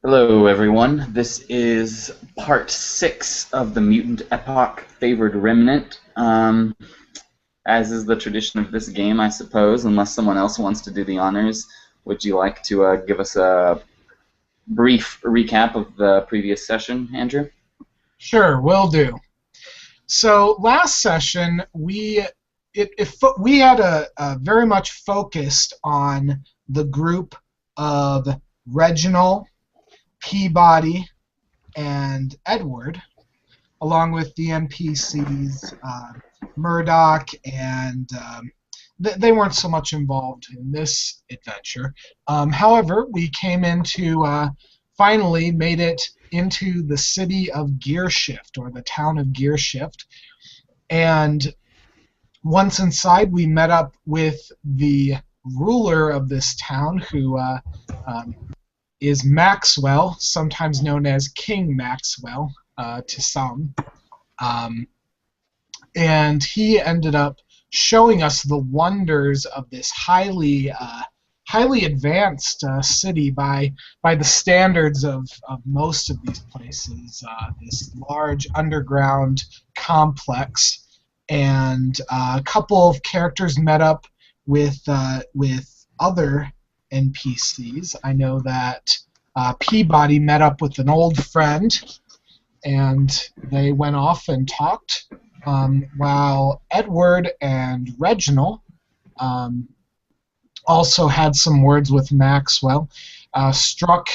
Hello, everyone. This is part 6 of the Mutant Epoch favored Remnant. As is the tradition of this game, I suppose, unless someone else wants to do the honors, would you like to give us a brief recap of the previous session, Andrew? Sure, will do. So last session we had a very much focused on the group of Reginald, Peabody, and Edward, along with the NPCs Murdoch and they weren't so much involved in this adventure. However, we came into finally made it into the city of Gearshift, or the town of Gearshift. And once inside, we met up with the ruler of this town, who is Maxwell, sometimes known as King Maxwell to some. Um, and he ended up showing us the wonders of this highly advanced city by the standards of most of these places. This large underground complex, and a couple of characters met up with other NPCs. I know that Peabody met up with an old friend, and they went off and talked, while Edward and Reginald also had some words with Maxwell. Struck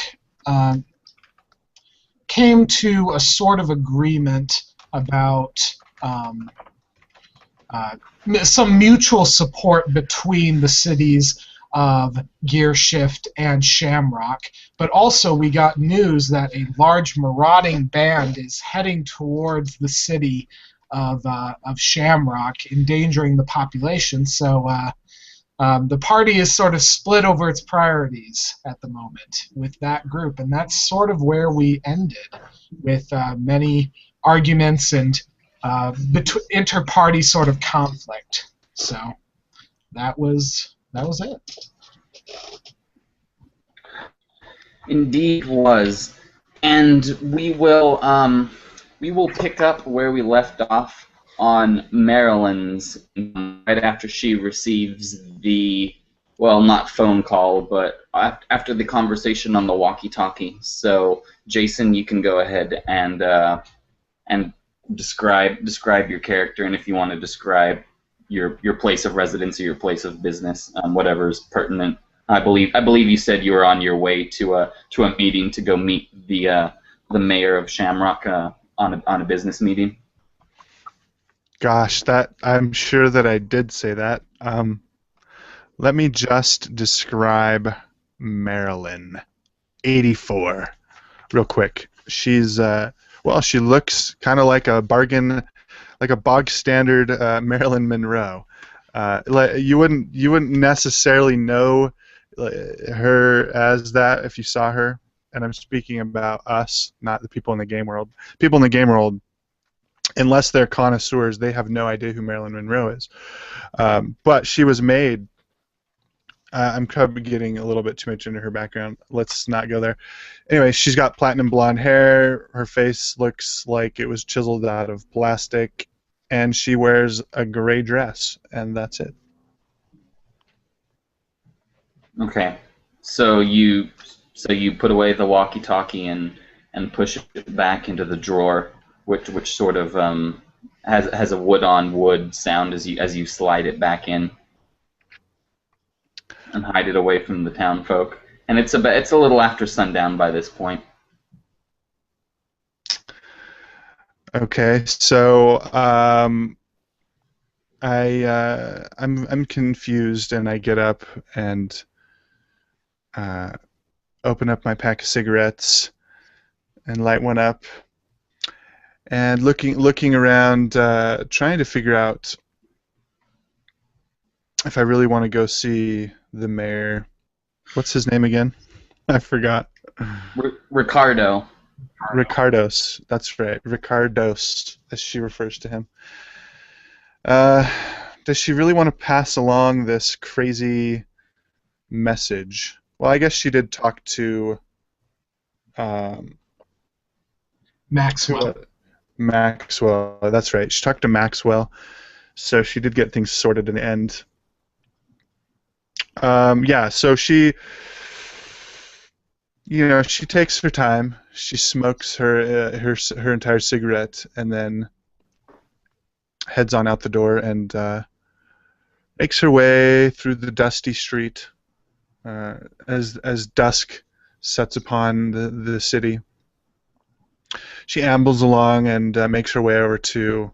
came to a sort of agreement about some mutual support between the cities of Gearshift and Shamrock, but also we got news that a large marauding band is heading towards the city of Shamrock, endangering the population. So the party is sort of split over its priorities at the moment with that group, and that's sort of where we ended, with many arguments and inter-party sort of conflict. So that was it. Indeed was. And we will pick up where we left off on Marilyn's right after she receives the, well, not phone call, but after the conversation on the walkie-talkie. So, Jason, you can go ahead and describe your character, and if you want to describe your place of residence or your place of business, whatever is pertinent. I believe you said you were on your way to a meeting to go meet the mayor of Shamrock on a business meeting. Gosh, that I'm sure that I did say that. Let me just describe Marilyn, 84, real quick. She's well, she looks kind of like a bargain, like a bog standard Marilyn Monroe. You wouldn't necessarily know her as that if you saw her. And I'm speaking about us, not the people in the game world. People in the game world, unless they're connoisseurs, they have no idea who Marilyn Monroe is. But she was made. I'm probably getting a little bit too much into her background. Let's not go there. Anyway, she's got platinum blonde hair. Her face looks like it was chiseled out of plastic, and she wears a gray dress, and that's it. Okay, so you put away the walkie-talkie and push it back into the drawer, which sort of has a wood-on-wood sound as you slide it back in and hide it away from the town folk. And it's a little after sundown by this point. Okay, so I'm confused, and I get up and open up my pack of cigarettes and light one up, and looking around, trying to figure out if I really want to go see the mayor. What's his name again? I forgot. Ricardo. Ricardos. That's right. Ricardos, as she refers to him. Does she really want to pass along this crazy message? Well, I guess she did talk to Maxwell. Maxwell. That's right. She talked to Maxwell, so she did get things sorted in the end. Yeah, so she, she takes her time. She smokes her entire cigarette, and then heads on out the door and makes her way through the dusty street as dusk sets upon the city. She ambles along and makes her way over to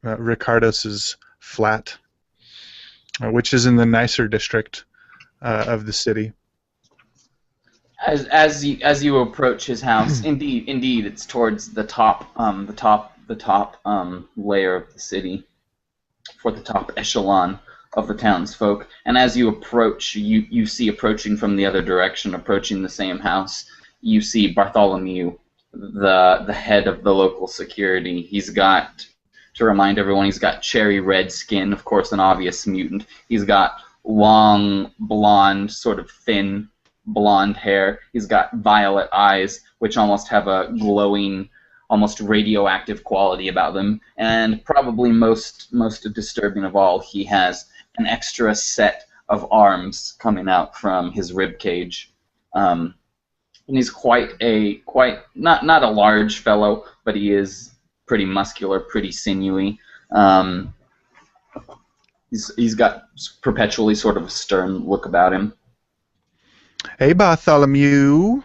Ricardos's flat, which is in the nicer district of the city. As you approach his house, indeed, it's towards the top layer of the city, for the top echelon of the townsfolk. And as you approach, you see approaching from the other direction, approaching the same house, you see Bartholomew, the head of the local security. He's got, to remind everyone, he's got cherry red skin, of course an obvious mutant. He's got long, blonde, sort of thin blonde hair. He's got violet eyes, which almost have a glowing, almost radioactive quality about them. And probably most disturbing of all, he has an extra set of arms coming out from his rib cage. And he's quite not a large fellow, but he is pretty muscular, pretty sinewy. He's got perpetually sort of a stern look about him. Hey, Bartholomew.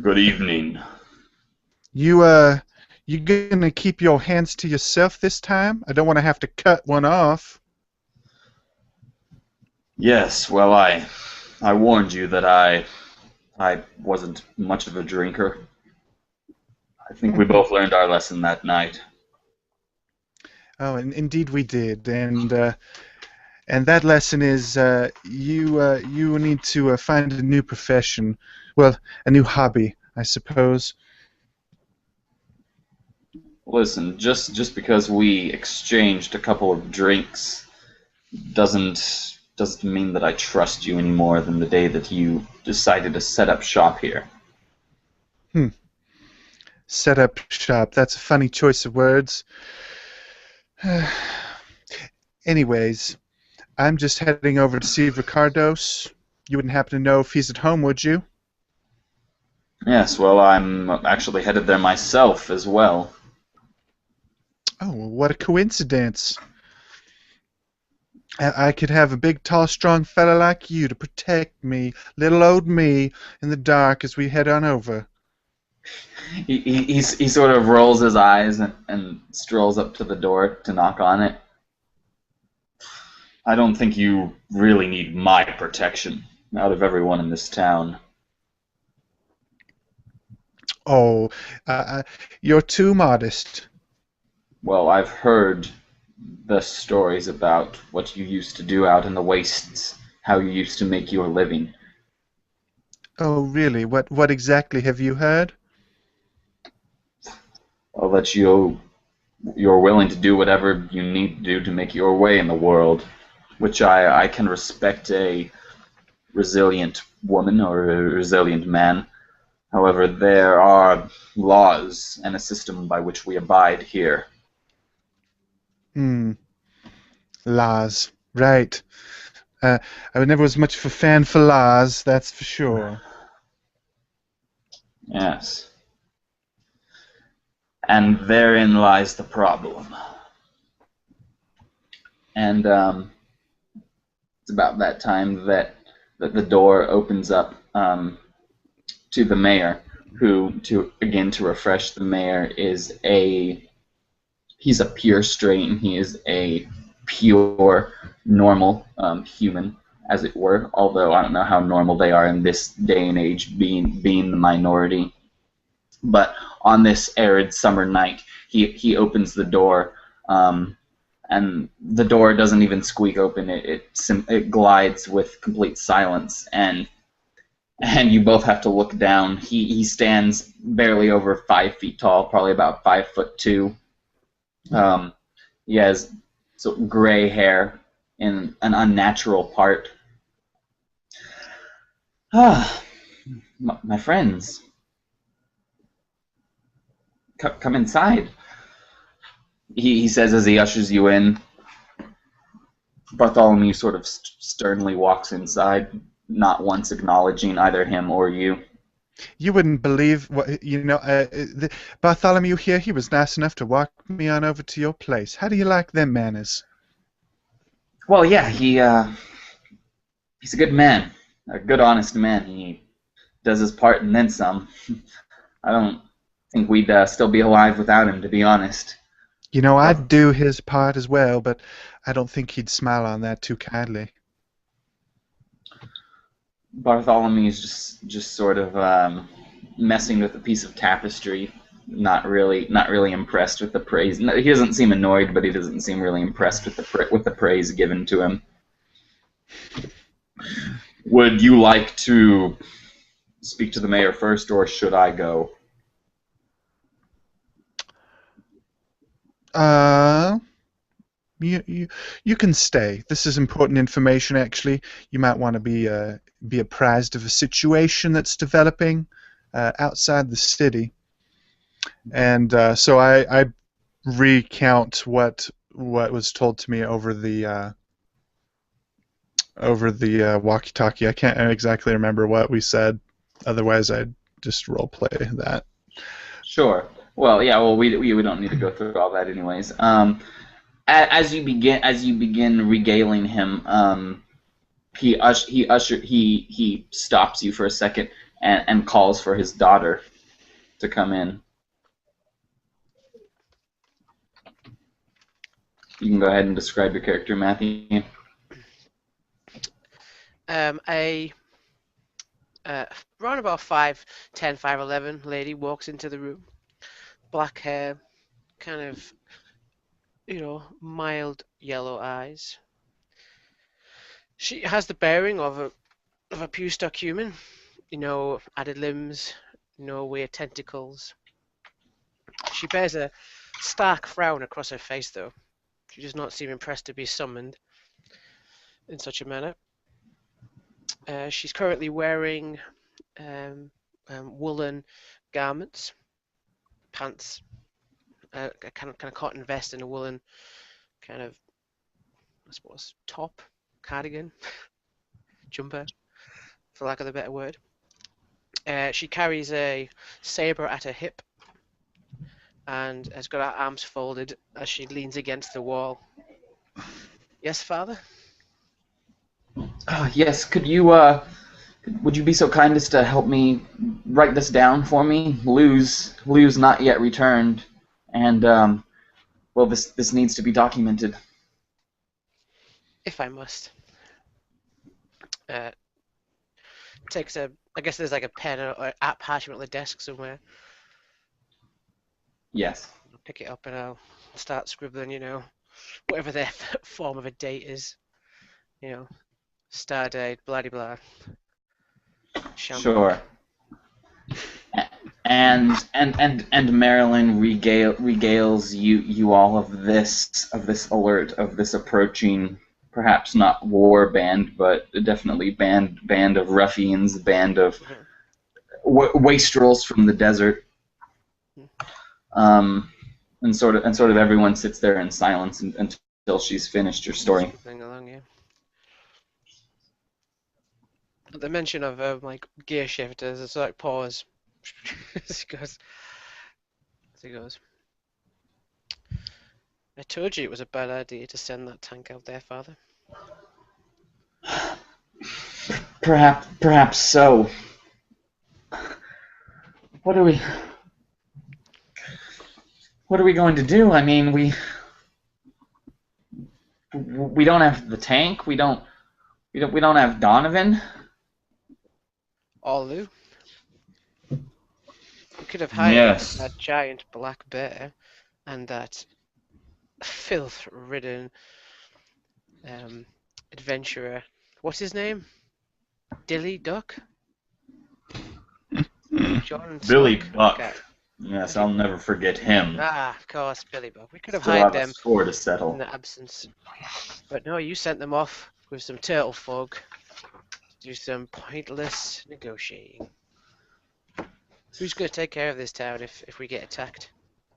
Good evening. You gonna keep your hands to yourself this time? I don't want to have to cut one off. Yes, well, I warned you that I wasn't much of a drinker. I think we both learned our lesson that night. Oh, and indeed we did, and that lesson is you need to find a new profession, well, a new hobby, I suppose. Listen, just because we exchanged a couple of drinks doesn't mean that I trust you any more than the day that you decided to set up shop here. Set up shop. That's a funny choice of words. Anyways, I'm just heading over to see Ricardos. You wouldn't happen to know if he's at home, would you? Yes, well, I'm actually headed there myself as well. Oh, well, what a coincidence. I could have a big, tall, strong fella like you to protect me, little old me, in the dark as we head on over. He sort of rolls his eyes and strolls up to the door to knock on it. I don't think you really need my protection out of everyone in this town. Oh, you're too modest. Well, I've heard the stories about what you used to do out in the wastes, how you used to make your living. Oh, really? What exactly have you heard? Well, that you're willing to do whatever you need to do to make your way in the world, which I can respect a resilient woman or a resilient man. However, there are laws and a system by which we abide here. Laws. Right. I never was much of a fan for laws, that's for sure. Yes. And therein lies the problem. And it's about that time that the door opens up to the mayor, who, to refresh, the mayor is he's a pure strain. He is a pure, normal human, as it were, although I don't know how normal they are in this day and age, being the minority. But on this arid summer night, he opens the door, and the door doesn't even squeak open. It glides with complete silence, and you both have to look down. He stands barely over 5 feet tall, probably about 5'2". He has sort of gray hair in an unnatural part. My friends, come inside. He says as he ushers you in. Bartholomew sort of sternly walks inside, not once acknowledging either him or you. You wouldn't believe what Bartholomew here. He was nice enough to walk me on over to your place. How do you like them manners? Well, yeah, he's a good man, a good, honest man. He does his part and then some. I don't think we'd still be alive without him, to be honest. You know, I'd do his part as well, but I don't think he'd smile on that too kindly. Bartholomew's just sort of messing with a piece of tapestry, not really impressed with the praise. No, he doesn't seem annoyed, but he doesn't seem really impressed with the praise given to him. Would you like to speak to the mayor first, or should I go? You can stay. This is important information, actually. You might want to be apprised of a situation that's developing outside the city. And so I recount what was told to me over the walkie-talkie. I can't exactly remember what we said. Otherwise, I'd just roleplay that. Sure. Well, yeah. Well, we don't need to go through all that, anyways. As you begin regaling him, he stops you for a second and calls for his daughter to come in. You can go ahead and describe your character, Mathew. Around about 5'10", 5'11" lady walks into the room. Black hair, kind of, mild yellow eyes. She has the bearing of a pure stock human. Added limbs, no weird tentacles. She bears a stark frown across her face, though. She does not seem impressed to be summoned in such a manner. She's currently wearing woolen garments, pants, a kind of cotton vest and a woolen kind of, I suppose, top, cardigan, jumper, for lack of a better word. She carries a saber at her hip and has got her arms folded as she leans against the wall. Yes, Father? Yes, would you be so kind as to help me write this down for me? Lou's not yet returned, and, well, this needs to be documented. If I must. I guess there's like a pen or app parchment on the desk somewhere. Yes. I'll pick it up and I'll start scribbling, whatever their form of a date is. Star date, blah de blah. Shamrock. Sure. And Marilyn regales you all of this alert, of this approaching, perhaps not war band, but definitely band of ruffians, band of wastrels from the desert. And sort of everyone sits there in silence until she's finished her story. Along, yeah. At the mention of Gearshift, there's a sort of pause. as he goes. I told you it was a bad idea to send that tank out there, Father. Perhaps so. What are we going to do? I mean, we don't have the tank. We don't have Donovan. Olu. We could have hired that giant black bear and that filth-ridden adventurer. What's his name? Dilly Duck? John Billy Smoke. Buck. Okay. Yes, I'll never forget him. Ah, of course, Billy Buck. We could have Still hired have a them score to settle. in their absence. But no, you sent them off with some Turtlefolk to do some pointless negotiating. Who's going to take care of this town if we get attacked?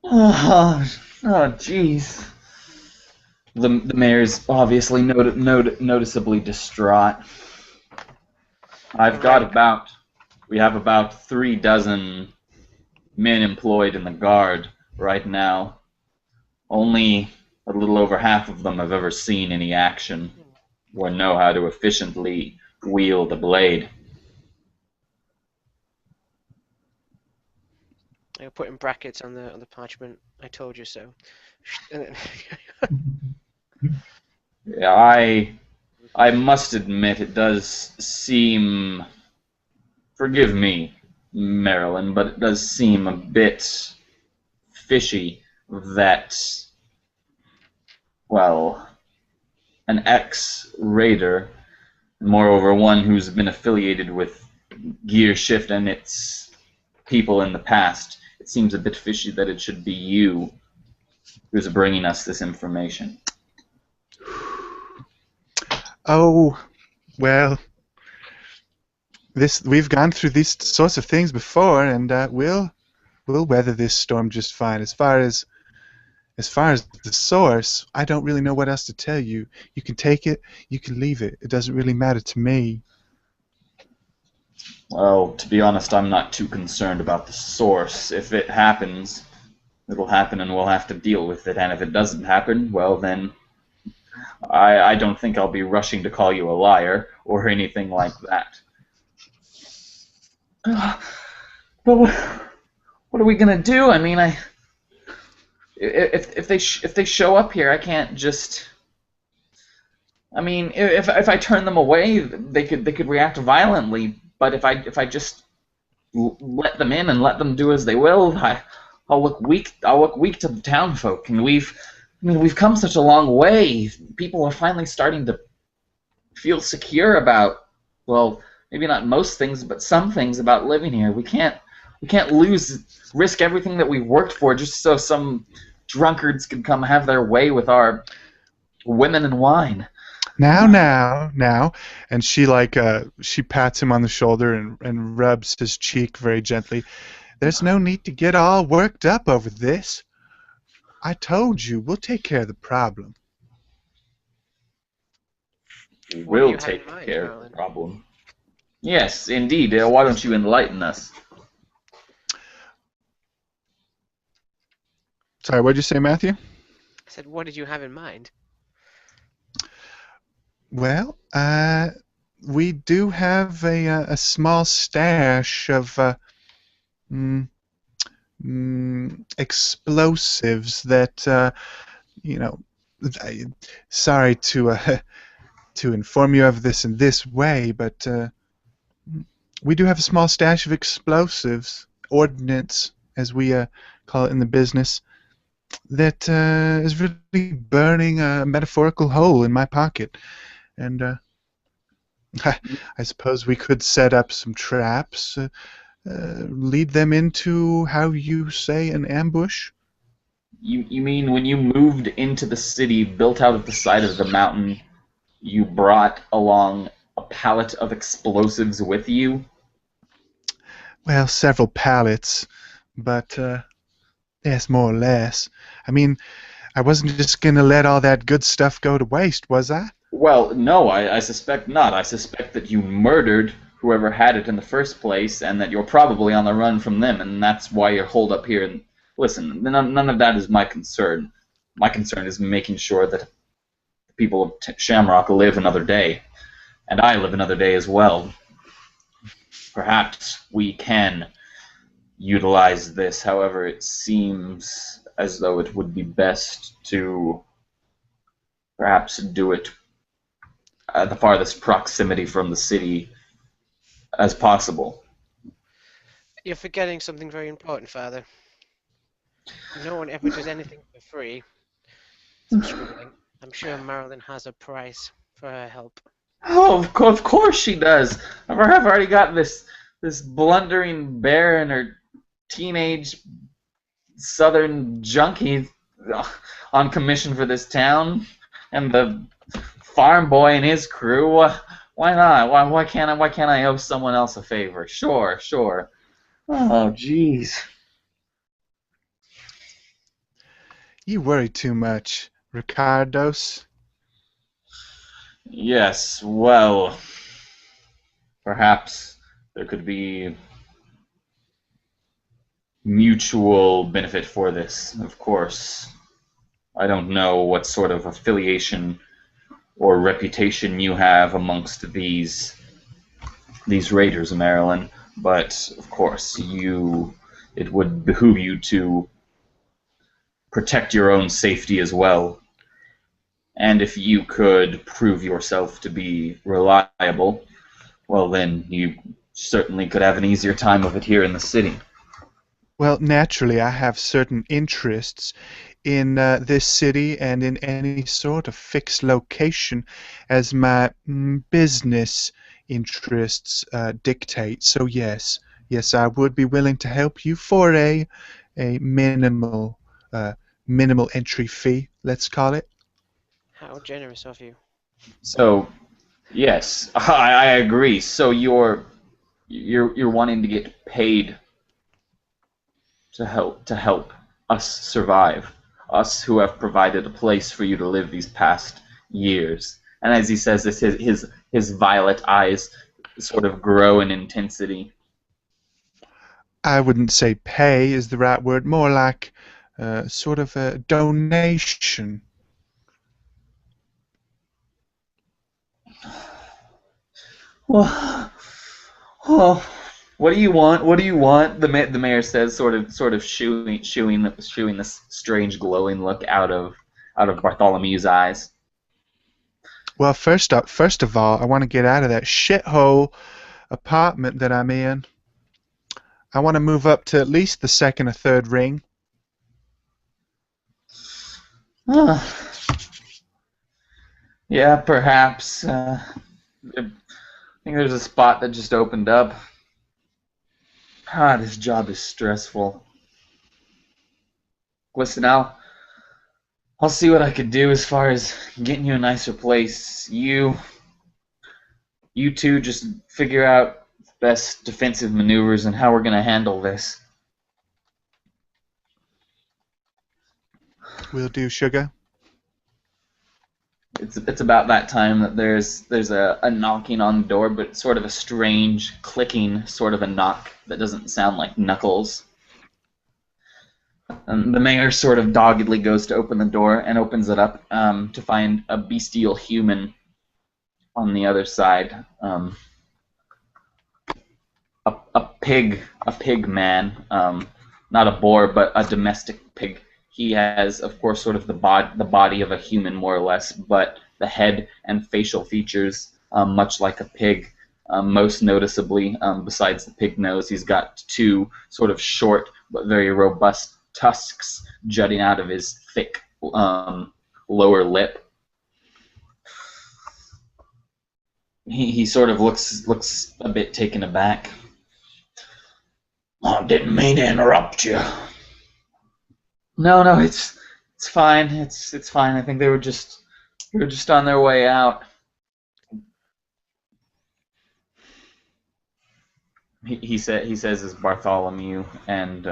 Oh, jeez. The mayor's obviously noticeably distraught. We have about 36 men employed in the guard right now. Only a little over half of them have ever seen any action or know how to efficiently wield a blade. I put in brackets on the parchment. I told you so. Yeah, I must admit it does seem, forgive me, Marilyn, but it does seem a bit fishy that, well, an ex-raider, moreover one who's been affiliated with Gearshift and its people in the past, it seems a bit fishy that it should be you who's bringing us this information. Oh, well, we've gone through these sorts of things before, and we'll weather this storm just fine. As far as the source, I don't really know what else to tell you. You can take it, you can leave it. It doesn't really matter to me. Well, to be honest, I'm not too concerned about the source. If it happens, it'll happen and we'll have to deal with it. And if it doesn't happen, well then, I don't think I'll be rushing to call you a liar or anything like that. But what are we gonna do? I mean, if they show up here, I can't just. I mean, if I turn them away, they could react violently. But if I just let them in and let them do as they will, I'll look weak. I'll look weak to the townfolk, and we've come such a long way. People are finally starting to feel secure about, well, maybe not most things, but some things about living here. We can't risk everything that we've worked for just so some drunkards can come have their way with our women and wine. Now, and she she pats him on the shoulder and rubs his cheek very gently. There's no need to get all worked up over this. I told you, we'll take care of the problem. We'll take care of the problem. Yes, indeed. Why don't you enlighten us? Sorry, what did you say, Mathew? I said, what did you have in mind? Well, we do have a small stash of explosives that, sorry to inform you of this in this way, but we do have a small stash of explosives, ordnance, as we call it in the business, that is really burning a metaphorical hole in my pocket. And I suppose we could set up some traps, lead them into, how you say, an ambush? You mean when you moved into the city, built out at the side of the mountain, you brought along a pallet of explosives with you? Well, several pallets, but yes, more or less. I mean, I wasn't just going to let all that good stuff go to waste, was I? Well, no, I suspect not. I suspect that you murdered whoever had it in the first place, and that you're probably on the run from them, and that's why you're holed up here. And listen, none of that is my concern. My concern is making sure that the people of Shamrock live another day, and I live another day as well. Perhaps we can utilize this. However, it seems as though it would be best to perhaps do it at the farthest proximity from the city as possible. You're forgetting something very important, Father. No one ever does anything for free. I'm struggling. I'm sure Marilyn has a price for her help. Oh, of course she does. I've already got this blundering bear and her teenage southern junkie on commission for this town, and the farm boy and his crew. Why not? Why can't I owe someone else a favor? Sure. Oh, jeez. You worry too much, Ricardos. Yes, well, perhaps there could be mutual benefit for this, of course. I don't know what sort of affiliation or reputation you have amongst these raiders, Marilyn, but of course it would behoove you to protect your own safety as well. And if you could prove yourself to be reliable, well then you certainly could have an easier time of it here in the city. Well, naturally, I have certain interests in this city and in any sort of fixed location as my business interests dictate. So yes, I would be willing to help you for a minimal minimal entry fee, let's call it. How generous of you. So, yes, I agree. So you're wanting to get paid to help us survive, us who have provided a place for you to live these past years. And as he says this, his violet eyes sort of grow in intensity. I wouldn't say pay is the right word, more like sort of a donation. Well, oh, what do you want? What do you want? The mayor says, sort of shooing this strange glowing look out of Bartholomew's eyes. Well, first of all, I want to get out of that shithole apartment that I'm in. I want to move up to at least the second or third ring. Yeah, perhaps. I think there's a spot that just opened up. This job is stressful. Listen, I'll see what I could do as far as getting you a nicer place. You two just figure out the best defensive maneuvers and how we're gonna handle this. Will do, sugar. It's about that time that there's a knocking on the door, but sort of a strange clicking sort of a knock that doesn't sound like knuckles. And the mayor sort of doggedly goes to open the door and opens it up to find a bestial human on the other side. A pig man, not a boar, but a domestic pig. He has, of course, sort of the body of a human, more or less, but the head and facial features much like a pig. Most noticeably, besides the pig nose, he's got two sort of short but very robust tusks jutting out of his thick lower lip. He sort of looks a bit taken aback. Oh, didn't mean to interrupt you. No, it's fine. It's fine. I think they were just on their way out. He says as Bartholomew, and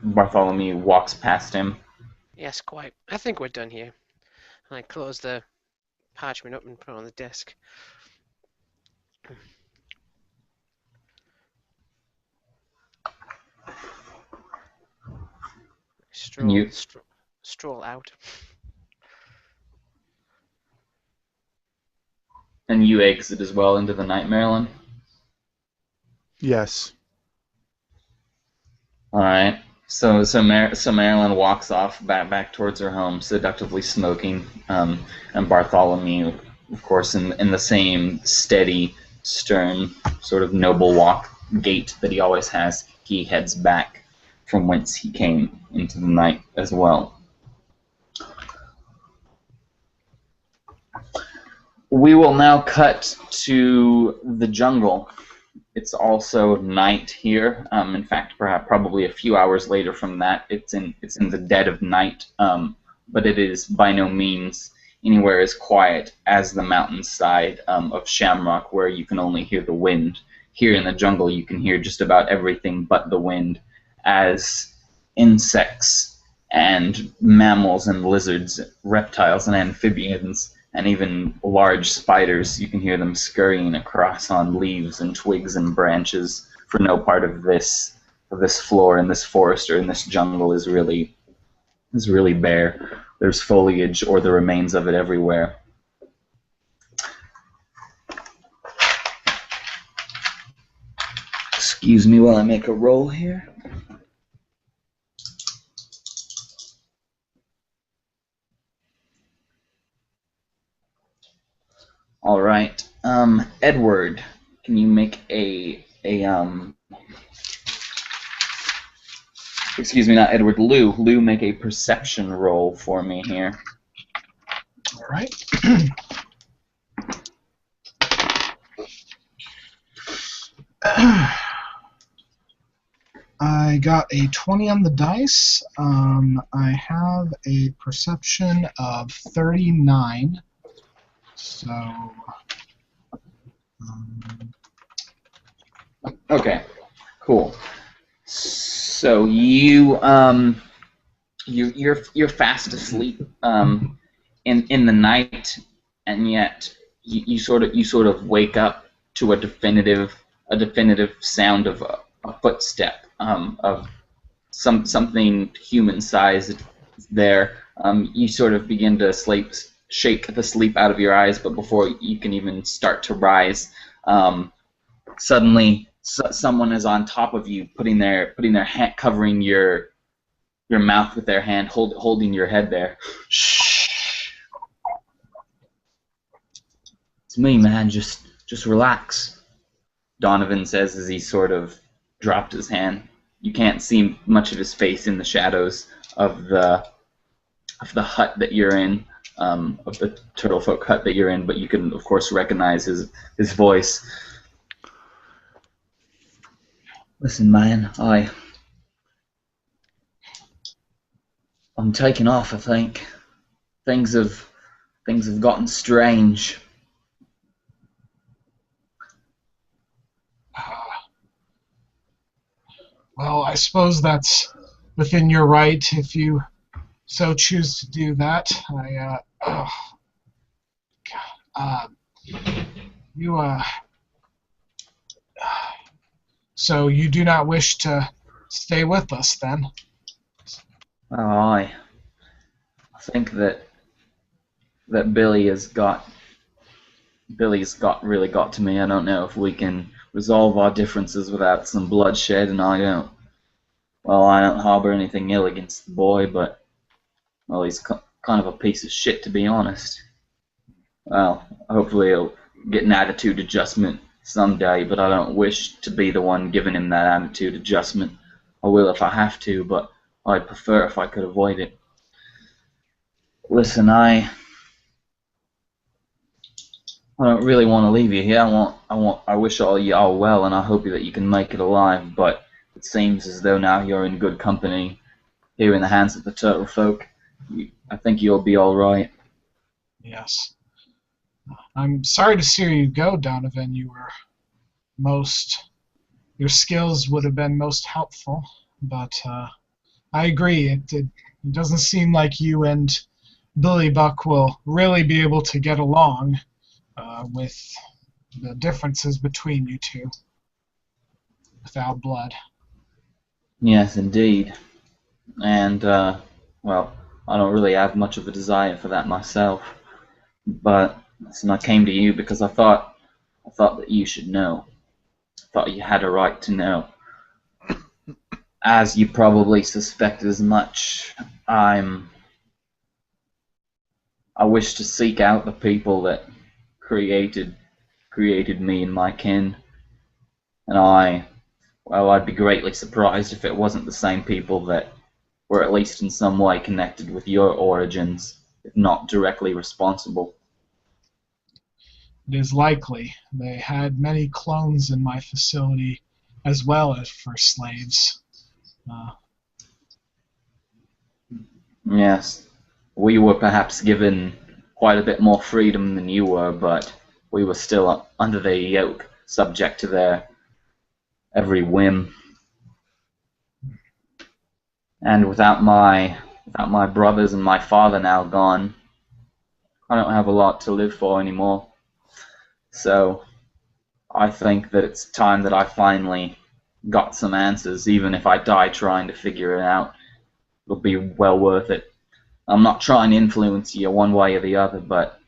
Bartholomew walks past him. Yes, quite. I think we're done here. And I close the parchment up and put it on the desk. Stroll out. And you exit as well into the night, Marilyn? Yes. All right. So Marilyn walks off back towards her home, seductively smoking, and Bartholomew, of course, in the same steady, stern, sort of noble gait that he always has, he heads back from whence he came into the night as well. We will now cut to the jungle. It's also night here. In fact, probably a few hours later from that, it's in the dead of night. But it is by no means anywhere as quiet as the mountainside of Shamrock, where you can only hear the wind here in the jungle you can hear just about everything but the wind, as insects and mammals and lizards, reptiles and amphibians, and even large spiders, you can hear them scurrying across on leaves and twigs and branches, for no part of this floor in this forest or in this jungle is really bare. There's foliage or the remains of it everywhere. Excuse me while I make a roll here. All right, Edward, can you make excuse me, not Edward, Lou. Lou, make a perception roll for me here. All right. I got a 20 on the dice. I have a perception of 39. So. Okay, cool. So you're fast asleep in the night, and yet you sort of wake up to a definitive sound of a footstep, of something human-sized there. You sort of begin to shake the sleep out of your eyes, but before you can even start to rise, suddenly someone is on top of you, putting their hand, covering your mouth with their hand, holding your head there. Shh. It's me, man. Just relax. Donovan says as he sort of dropped his hand. You can't see much of his face in the shadows of the hut that you're in, of the Turtlefolk hut that you're in, but you can of course recognize his voice. Listen, man, I'm taking off, I think. Things have gotten strange. Well, I suppose that's within your right if you so choose to do that. So you do not wish to stay with us, then? Oh, I think that Billy's really got to me. I don't know if we can resolve our differences without some bloodshed, and I don't harbor anything ill against the boy, but, well, he's kind of a piece of shit, to be honest. Well, hopefully he'll get an attitude adjustment someday, but I don't wish to be the one giving him that attitude adjustment. I will if I have to, but I'd prefer if I could avoid it. Listen, I don't really want to leave you here. I wish all y'all well, and I hope that you can make it alive, but it seems as though now you're in good company here in the hands of the Turtlefolk. I think you'll be all right. Yes. I'm sorry to see you go, Donovan. Your skills would have been most helpful, but I agree. It doesn't seem like you and Billy Buck will really be able to get along with the differences between you two without blood. Yes, indeed. And, well, I don't really have much of a desire for that myself. But listen, I came to you because I thought that you should know. I thought you had a right to know. As you probably suspect as much, I wish to seek out the people that created me and my kin. And I'd be greatly surprised if it wasn't the same people that were at least in some way connected with your origins, if not directly responsible. It is likely. They had many clones in my facility as well as for slaves. Yes, we were perhaps given quite a bit more freedom than you were, but we were still under their yoke, subject to their every whim. And without my brothers and my father now gone, I don't have a lot to live for anymore. So I think that it's time that I finally got some answers, even if I die trying to figure it out. It'll be well worth it. I'm not trying to influence you one way or the other, but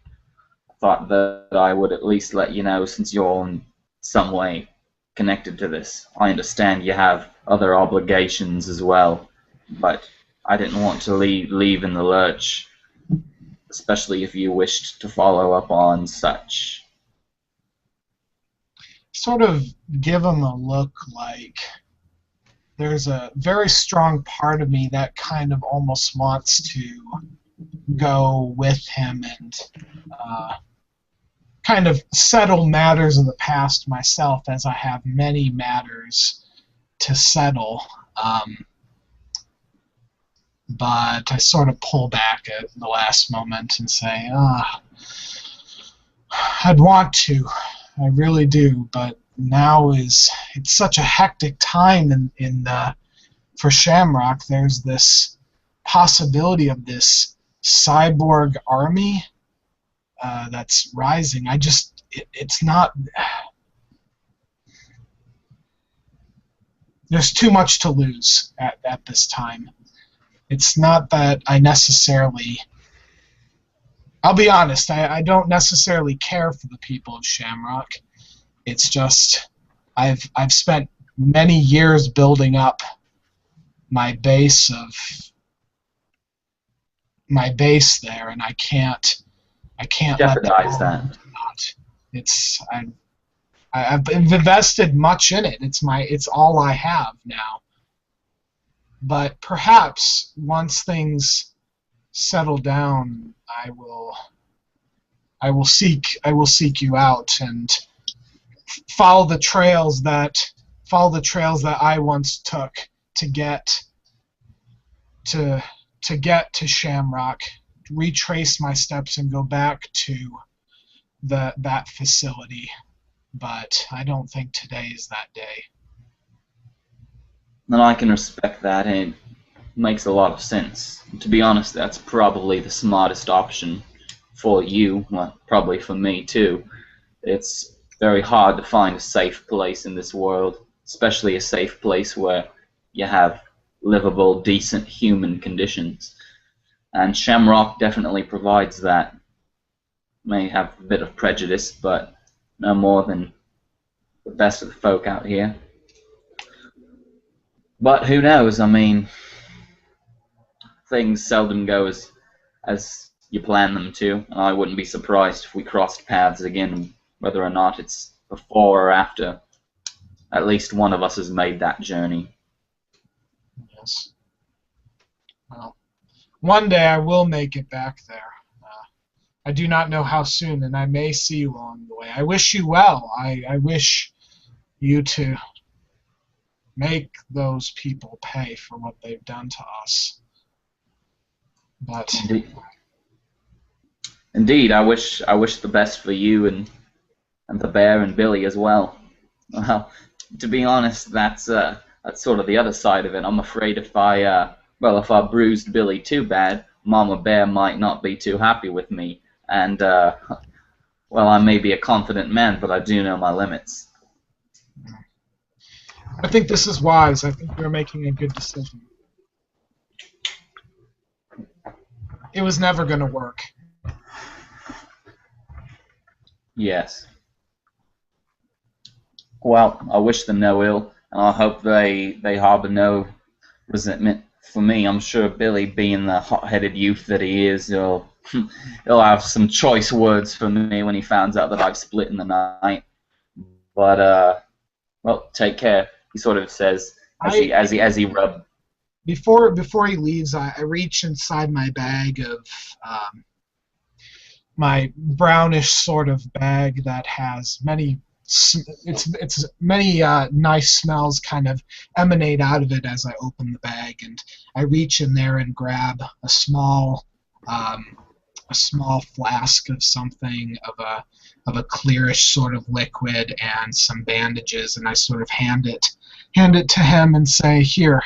I thought that I would at least let you know, since you're in some way connected to this. I understand you have other obligations as well, but I didn't want to leave in the lurch, especially if you wished to follow up on such. Sort of give him a look like there's a very strong part of me that kind of almost wants to go with him and kind of settle matters of the past myself, as I have many matters to settle. But I sort of pull back at the last moment and say, I'd want to. I really do, but now it's such a hectic time for Shamrock. There's this possibility of this cyborg army that's rising. It's not. There's too much to lose at this time. It's not that I necessarily. I'll be honest, I don't necessarily care for the people of Shamrock. It's just I've spent many years building up my base there, and I can't Jeopardize that. I've invested much in it. It's all I have now. But perhaps once things settle down, I will seek you out and follow the trails that I once took to get to Shamrock, retrace my steps and go back to that facility. But I don't think today is that day. And I can respect that, and it makes a lot of sense. To be honest, that's probably the smartest option for you, well, probably for me too. It's very hard to find a safe place in this world, especially a safe place where you have livable, decent human conditions. And Shamrock definitely provides that. May have a bit of prejudice, but no more than the best of the folk out here. But who knows? I mean, things seldom go as you plan them to, and I wouldn't be surprised if we crossed paths again, whether or not it's before or after at least one of us has made that journey. Yes. Well, one day I will make it back there. I do not know how soon, and I may see you along the way. I wish you well. I wish you to make those people pay for what they've done to us. But Indeed, I wish the best for you and the bear and Billy as well. Well, to be honest, that's sort of the other side of it. I'm afraid if I bruised Billy too bad, Mama Bear might not be too happy with me. And well, I may be a confident man, but I do know my limits. I think this is wise. I think you're making a good decision. It was never going to work. Yes. Well, I wish them no ill, and I hope they harbor no resentment for me. I'm sure Billy, being the hot-headed youth that he is, he'll have some choice words for me when he finds out that I've split in the night. But well, take care. He sort of says as he rubs. Before he leaves, I reach inside my bag of my brownish sort of bag that has many. It's many nice smells kind of emanate out of it as I open the bag, and I reach in there and grab a small a small flask of something of a clearish sort of liquid and some bandages, and I sort of hand it to him and say, "Here,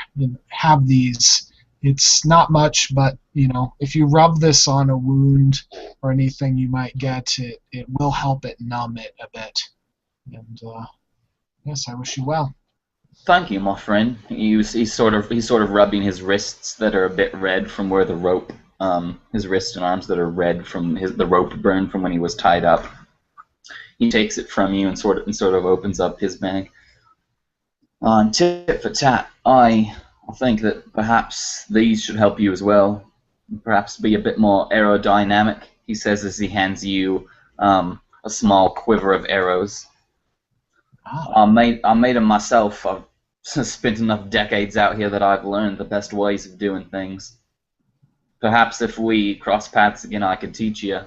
have these. It's not much, but if you rub this on a wound or anything you might get, it will help it numb it a bit. And yes, I wish you well." Thank you, my friend. He's sort of rubbing his wrists that are a bit red from where the rope, his wrists and arms that are red from the rope burn from when he was tied up. He takes it from you and sort of opens up his bag. Tit for tat, I think that perhaps these should help you as well. Perhaps be a bit more aerodynamic, he says as he hands you a small quiver of arrows. I made them myself. I've spent enough decades out here that I've learned the best ways of doing things. Perhaps if we cross paths again, I could teach you.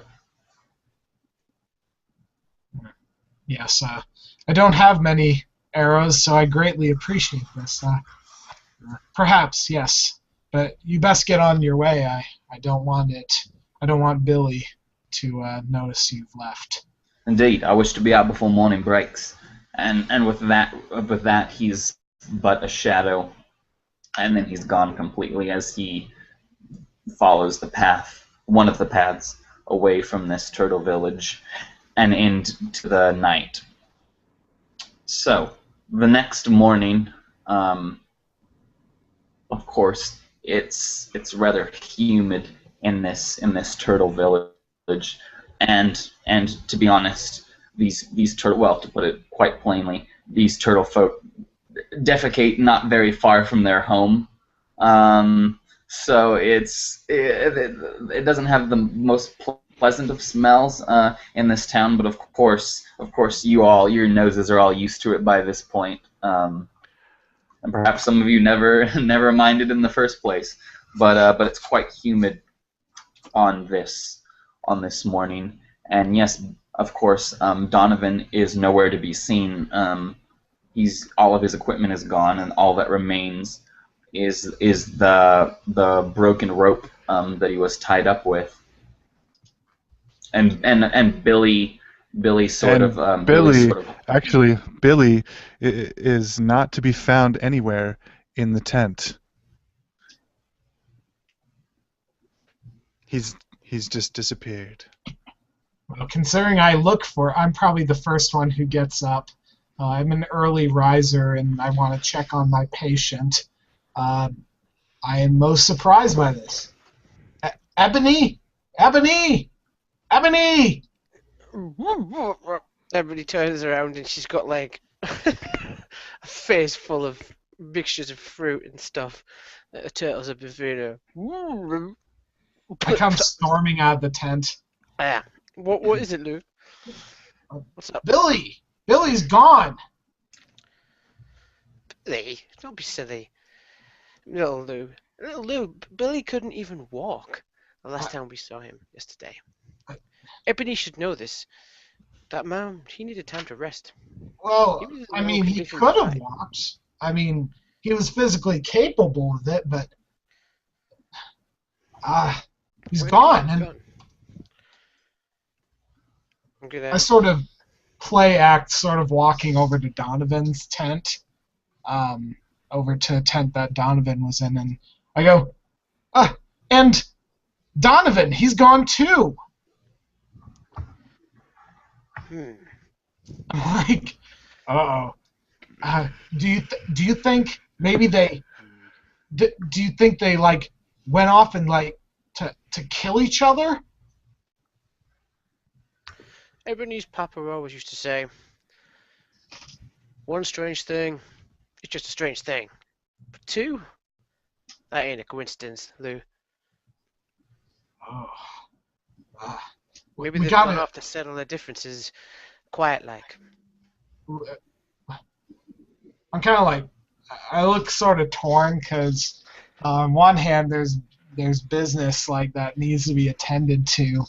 Yes, I don't have many arrows, so I greatly appreciate this. Perhaps, yes, but you best get on your way. I don't want it. I don't want Billy to notice you've left. Indeed, I wish to be out before morning breaks. And with that, he's but a shadow, and then he's gone completely as he follows the path, one of the paths, away from this turtle village and into the night. So, the next morning, of course, it's rather humid in this turtle village, and to be honest, these turtle, well, to put it quite plainly, these turtle folk defecate not very far from their home. So it doesn't have the most pleasant of smells in this town, but of course your noses are all used to it by this point, and perhaps some of you never minded in the first place. But it's quite humid on this morning, and yes, of course, Donovan is nowhere to be seen. All of his equipment is gone, and all that remains is the broken rope that he was tied up with. And Billy is not to be found anywhere in the tent. He's just disappeared. Well, considering I'm probably the first one who gets up. I'm an early riser, and I want to check on my patient. I am most surprised by this. Ebony! Ebony! Ebony! Everybody turns around and she's got like a face full of mixtures of fruit and stuff that the turtles have been feeding her. I come storming out of the tent. Yeah. What is it, Lou? What's up? Billy! Billy's gone! Billy? Don't be silly. Little Lou, Billy couldn't even walk the last time we saw him yesterday. Ebony should know this. That man, he needed time to rest. Well, I mean, he could have walked. I mean, he was physically capable of it, but he's gone. And I sort of play act, sort of walking over to Donovan's tent, over to a tent that Donovan was in, and I go, and Donovan, he's gone too. I'm like, uh-oh. Do you think maybe do you think they like went off and like to kill each other? Ebony's papa always used to say, one strange thing is just a strange thing. But two, that ain't a coincidence, Lou. Maybe they've gone off to settle their differences quiet like. I'm kind of like, I look sort of torn because on one hand there's business like that needs to be attended to.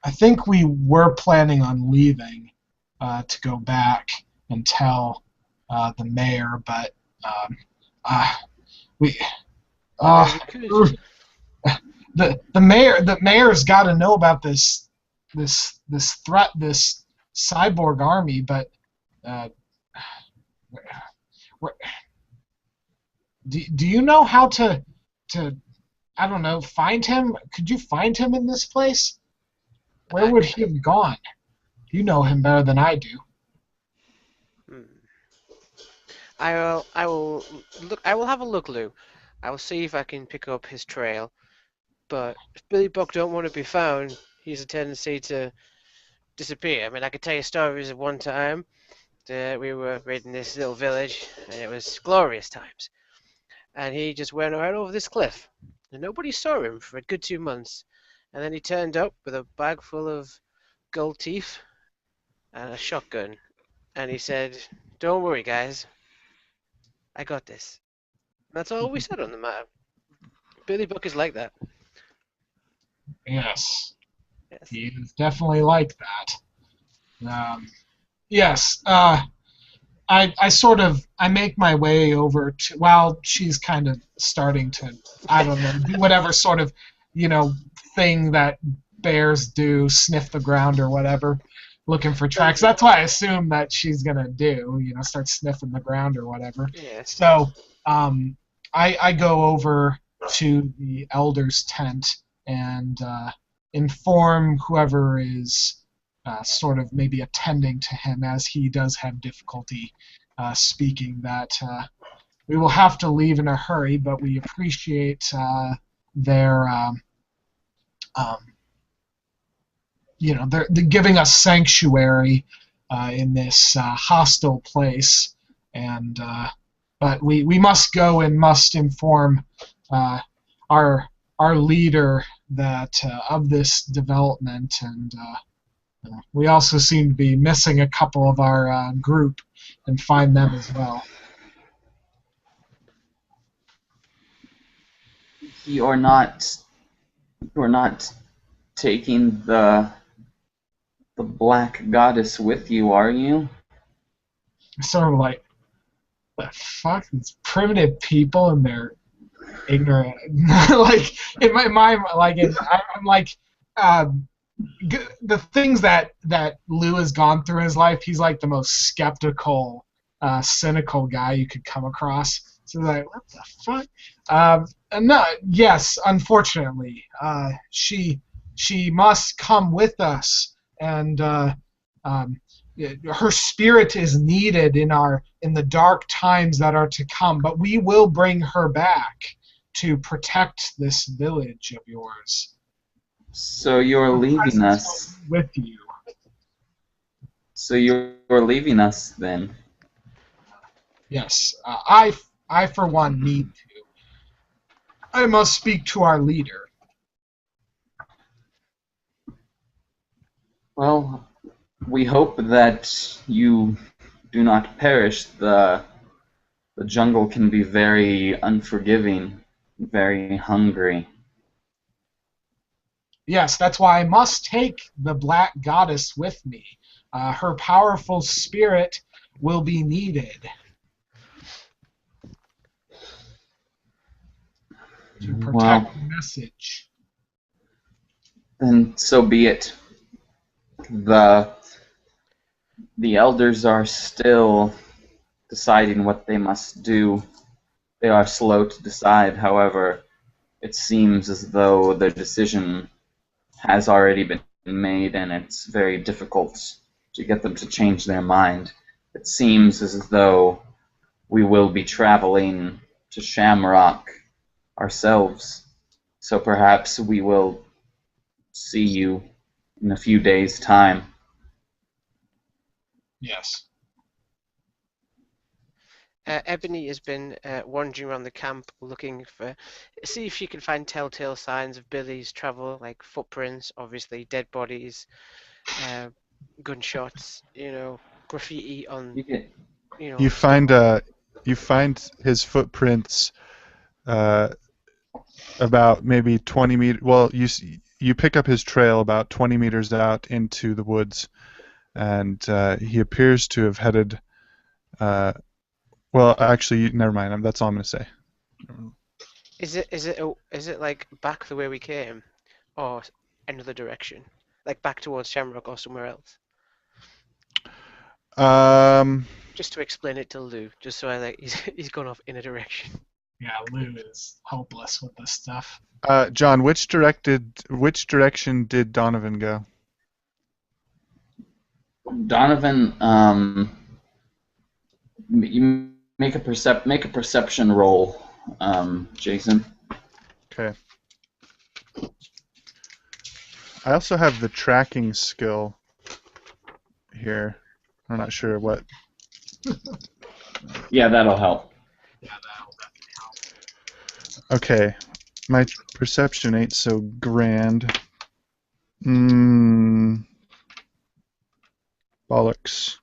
I think we were planning on leaving to go back and tell the mayor, but the mayor's got to know about this threat, this cyborg army, but where, do you know how to I don't know, find him? Could you find him in this place? Where would he have gone? You know him better than I do. I will look. I will have a look, Lou. I will see if I can pick up his trail. But if Billy Buck don't want to be found, he has a tendency to disappear. I mean, I could tell you stories of one time that we were raiding this little village, and it was glorious times. And he just went right over this cliff, and nobody saw him for a good 2 months. And then he turned up with a bag full of gold teeth and a shotgun, and he said, "Don't worry, guys. I got this." And that's all we said on the matter. Billy Buck is like that. Yes. Yes. He is definitely like that. Yes. I make my way over to, while she's kind of starting to, I don't know, do whatever sort of, thing that bears do, sniff the ground or whatever, looking for tracks. That's what I assume that she's gonna do, start sniffing the ground or whatever. Yes. So, I go over to the elder's tent and inform whoever is sort of maybe attending to him, as he does have difficulty speaking, that we will have to leave in a hurry, but we appreciate their they're giving us sanctuary in this hostile place, and but we must go and must inform our leader that of this development, and we also seem to be missing a couple of our group, and find them as well. You're not taking the black goddess with you, are you? Sort of like, the fuck, these primitive people and their ignorant, like in my mind, like I'm like, the things that Lou has gone through in his life, he's like the most skeptical, cynical guy you could come across. So like, what the fuck? And no, yes, unfortunately, she must come with us, and her spirit is needed in the dark times that are to come. But we will bring her back to protect this village of yours. So you're leaving us with you. So you're leaving us then? Yes, I for one need to. I must speak to our leader. Well, we hope that you do not perish. The jungle can be very unforgiving, very hungry. Yes, that's why I must take the Black Goddess with me. Her powerful spirit will be needed to protect the message. Then so be it. The elders are still deciding what they must do. They are slow to decide, however, it seems as though their decision has already been made, and it's very difficult to get them to change their mind. It seems as though we will be traveling to Shamrock ourselves, so perhaps we will see you in a few days' time. Yes. Ebony has been wandering around the camp looking see if she can find telltale signs of Billy's travel, like footprints, obviously dead bodies, gunshots, graffiti on, You find his footprints about maybe 20 meters. Well, you pick up his trail about 20 meters out into the woods, and he appears to have headed. Well, actually, never mind. That's all I'm going to say. Is it like back the way we came, or another direction, like back towards Shamrock or somewhere else? Just to explain it to Lou, just so I like he's gone off in a direction. Yeah, Lou is hopeless with this stuff. John, which direction did Donovan go? Donovan, you make a perception roll, Jason. Okay. I also have the tracking skill here. I'm not sure what. Yeah, that'll help. Yeah, that'll definitely help. Okay, my perception ain't so grand. Bollocks.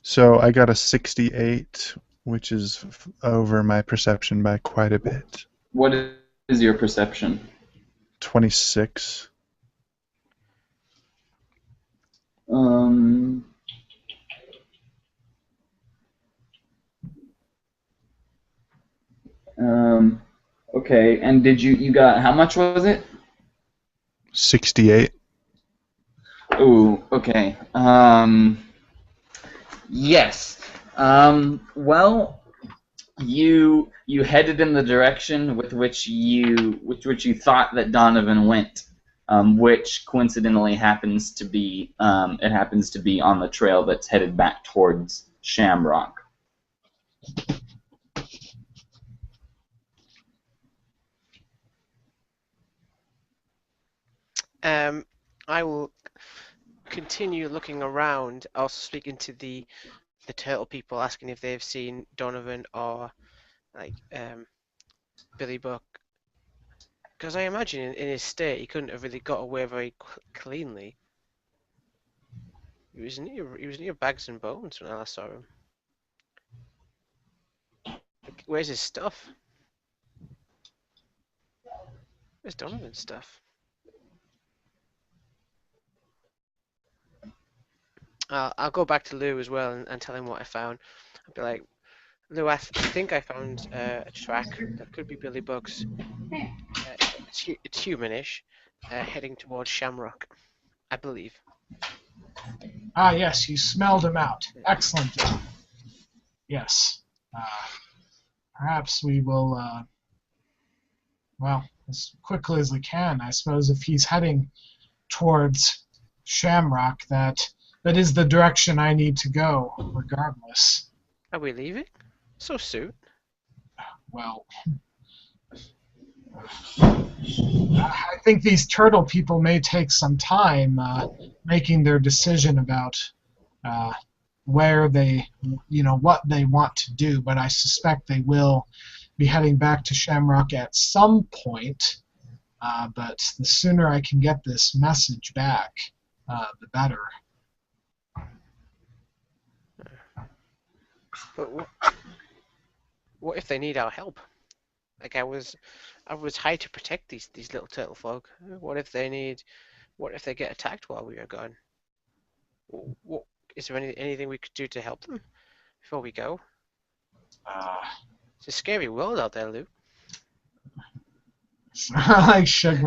So I got a 68, which is over my perception by quite a bit. What is your perception? 26. Okay, and did you got, how much was it? 68. Ooh, okay. Yes. Well, you headed in the direction with which you thought that Donovan went, which coincidentally happens to be on the trail that's headed back towards Shamrock. I will continue looking around, also speaking to the turtle people, asking if they've seen Donovan or like Billy Buck, because I imagine in his state he couldn't have really got away very cleanly. He was near bags and bones when I last saw him. Like, where's his stuff? Where's Donovan's stuff? I'll go back to Lou as well and tell him what I found. I'll be like, Lou, I think I found a track that could be Billy Buck's. It's humanish, heading towards Shamrock, I believe. Ah, yes, you smelled him out. Excellent job. Yes. Perhaps we will, well, as quickly as we can. I suppose if he's heading towards Shamrock, that is the direction I need to go, regardless. Are we leaving? So soon? Well, I think these turtle people may take some time making their decision about where they, what they want to do, but I suspect they will be heading back to Shamrock at some point. But the sooner I can get this message back, the better. But what if they need our help? Like I was hired to protect these little turtle folk. What if they get attacked while we are gone? What is there anything we could do to help them before we go? It's a scary world out there, Lou. I shrug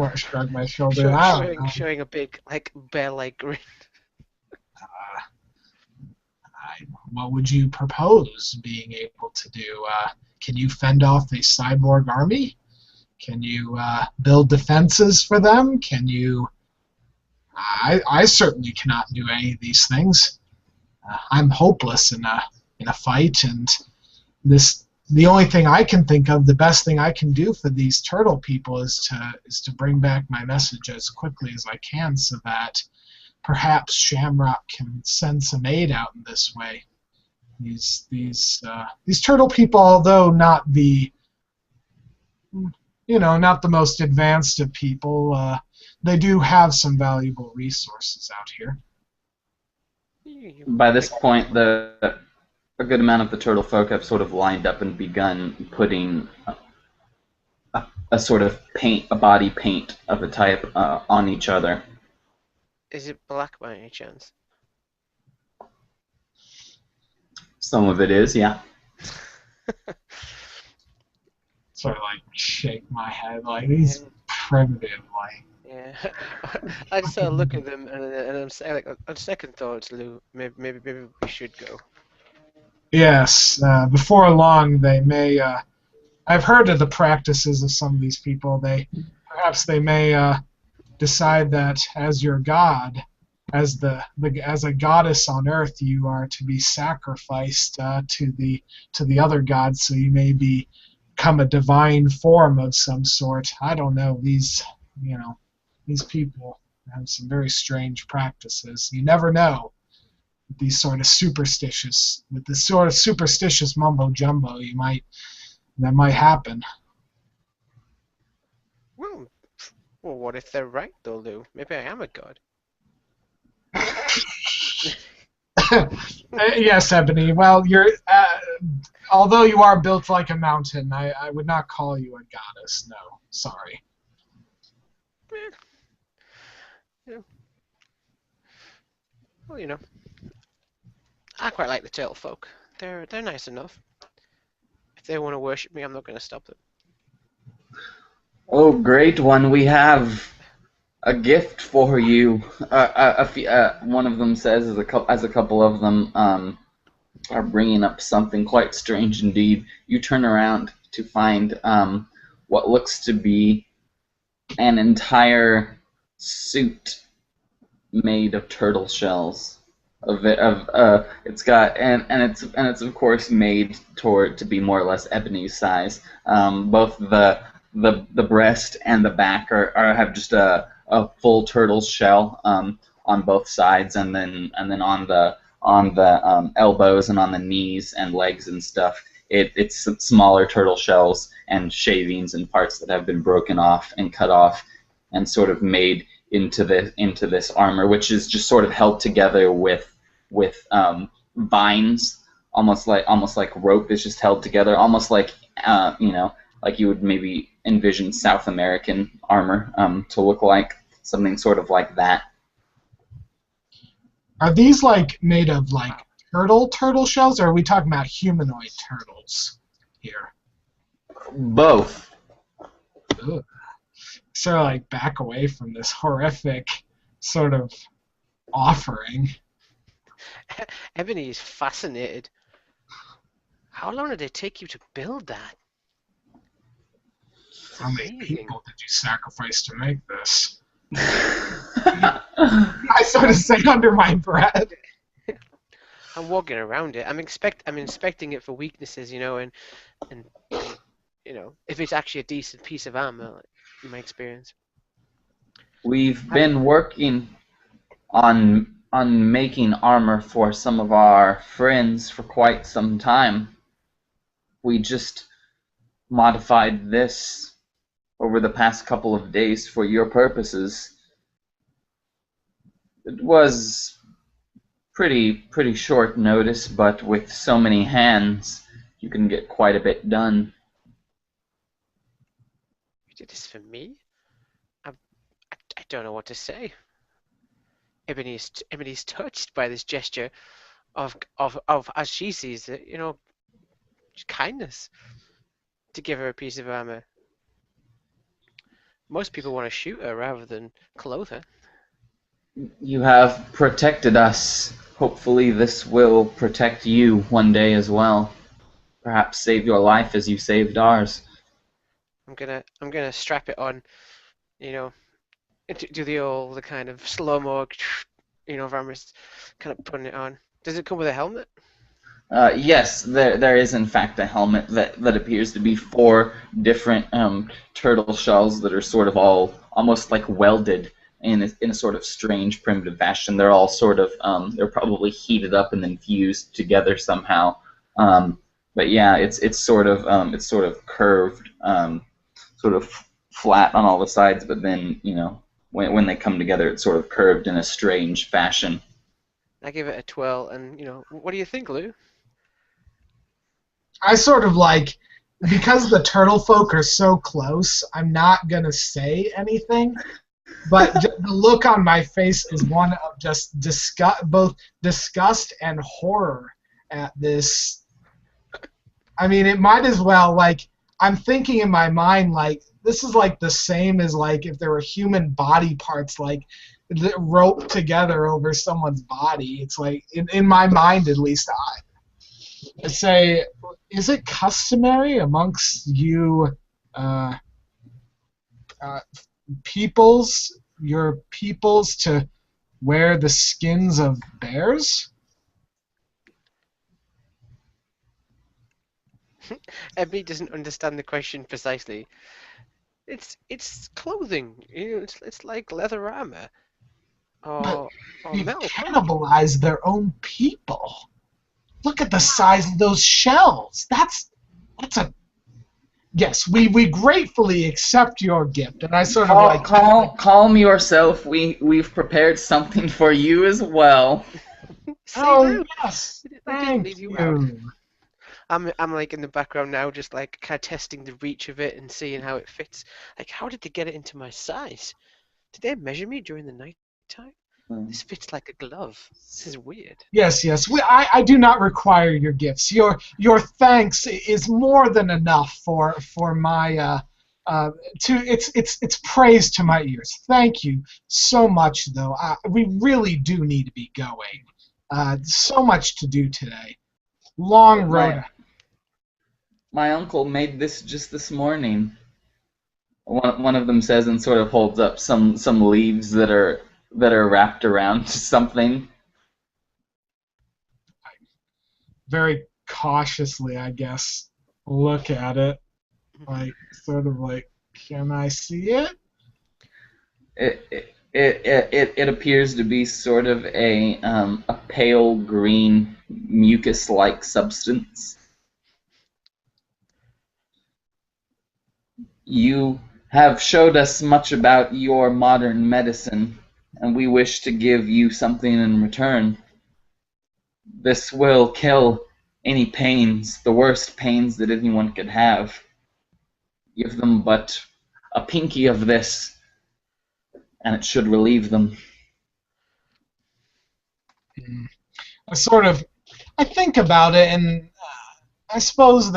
my shoulder. Showing a big bear-like grin. What would you propose being able to do? Can you fend off a cyborg army? Can you build defenses for them? Can you? I certainly cannot do any of these things. I'm hopeless in a fight, and the only thing I can think of, the best thing I can do for these turtle people is to bring back my message as quickly as I can, so that perhaps Shamrock can send some aid out in this way. These turtle people, although not the most advanced of people, they do have some valuable resources out here. By this point, a good amount of the Turtlefolk have sort of lined up and begun putting a sort of a body paint of a type on each other. Is it black by any chance? Some of it is, yeah. sort of like shake my head like these primitive like. Yeah. I just look at them and I'm saying like on second thoughts, Lou, maybe we should go. Yes, before long they may. I've heard of the practices of some of these people. Perhaps they may decide that as your god, as a goddess on Earth, you are to be sacrificed to the other gods, so you may become a divine form of some sort. I don't know. These people have some very strange practices. You never know. With this sort of superstitious mumbo jumbo, that might happen. Well, what if they're right though, Lou? Maybe I am a god. Yes, Ebony. Well, although you are built like a mountain, I would not call you a goddess. No, sorry. Yeah. Well, I quite like the Turtlefolk. They're nice enough. If they want to worship me, I'm not going to stop them. Oh, great one! We have a gift for you. One of them says, as a couple of them are bringing up something quite strange indeed. You turn around to find what looks to be an entire suit made of turtle shells. It's got and it's of course made to be more or less Ebony's size. Both the breast and the back have just a full turtle shell on both sides, and then on the elbows and on the knees and legs and stuff, it's smaller turtle shells and shavings and parts that have been broken off and cut off and sort of made into this armor, which is just sort of held together with vines, almost like rope is just held together, almost like like you would maybe envision South American armor to look like, something sort of like that. Are these like made of like turtle shells, or are we talking about humanoid turtles here? Both. Ugh. Sort of like back away from this horrific sort of offering. Ebony is fascinated. How long did it take you to build that? How many people did you sacrifice to make this? I sort of say under my breath. I'm walking around it. I'm inspecting it for weaknesses, and if it's actually a decent piece of armor, like, in my experience. We've been working on making armor for some of our friends for quite some time. We just modified this over the past couple of days for your purposes. It was pretty short notice, but with so many hands, you can get quite a bit done. You did this for me? I don't know what to say. Ebony's touched by this gesture of as she sees it, kindness to give her a piece of armor. Most people want to shoot her rather than clothe her. You have protected us. Hopefully this will protect you one day as well. Perhaps save your life as you saved ours. I'm gonna strap it on, do the kind of slow-mo, of armors, kind of putting it on. Does it come with a helmet? Yes, there is in fact a helmet that appears to be 4 different turtle shells that are sort of all almost like welded in a sort of strange primitive fashion. They're all sort of they're probably heated up and then fused together somehow. But yeah, it's sort of curved, sort of flat on all the sides, but then when they come together, it's sort of curved in a strange fashion. I give it a twirl, and what do you think, Lou? I sort of because the Turtlefolk are so close, I'm not gonna say anything, but the look on my face is one of just both disgust and horror at this. I mean, it might as well I'm thinking in my mind, like, this is like the same as like if there were human body parts like roped together over someone's body. It's like in my mind, at least, I say, is it customary amongst you your peoples to wear the skins of bears? Ebony doesn't understand the question precisely. It's clothing. It's like leather armor or They metal. cannibalize their own people. Look at the size of those shells. That's a yes. We gratefully accept your gift, and I sort of like Calm yourself. We've prepared something for you as well. See, oh now, yes, they didn't thank leave you out. you. I'm like in the background now, just like kind of testing the reach of it and seeing how it fits. Like, how did they get it into my size? Did they measure me during the night time? This fits like a glove. This is weird. Yes. I do not require your gifts. Your thanks is more than enough for my it's praise to my ears. Thank you so much, though. We really do need to be going. So much to do today. Long road. My uncle made this just this morning. One of them says and sort of holds up some leaves that are wrapped around something. Very cautiously, I guess, look at it. Like, sort of like, can I see it? It appears to be sort of a pale green mucus-like substance. You have showed us much about your modern medicine, and we wish to give you something in return. This will kill any pains, the worst pains that anyone could have. Give them but a pinky of this, and it should relieve them. I think about it, and I suppose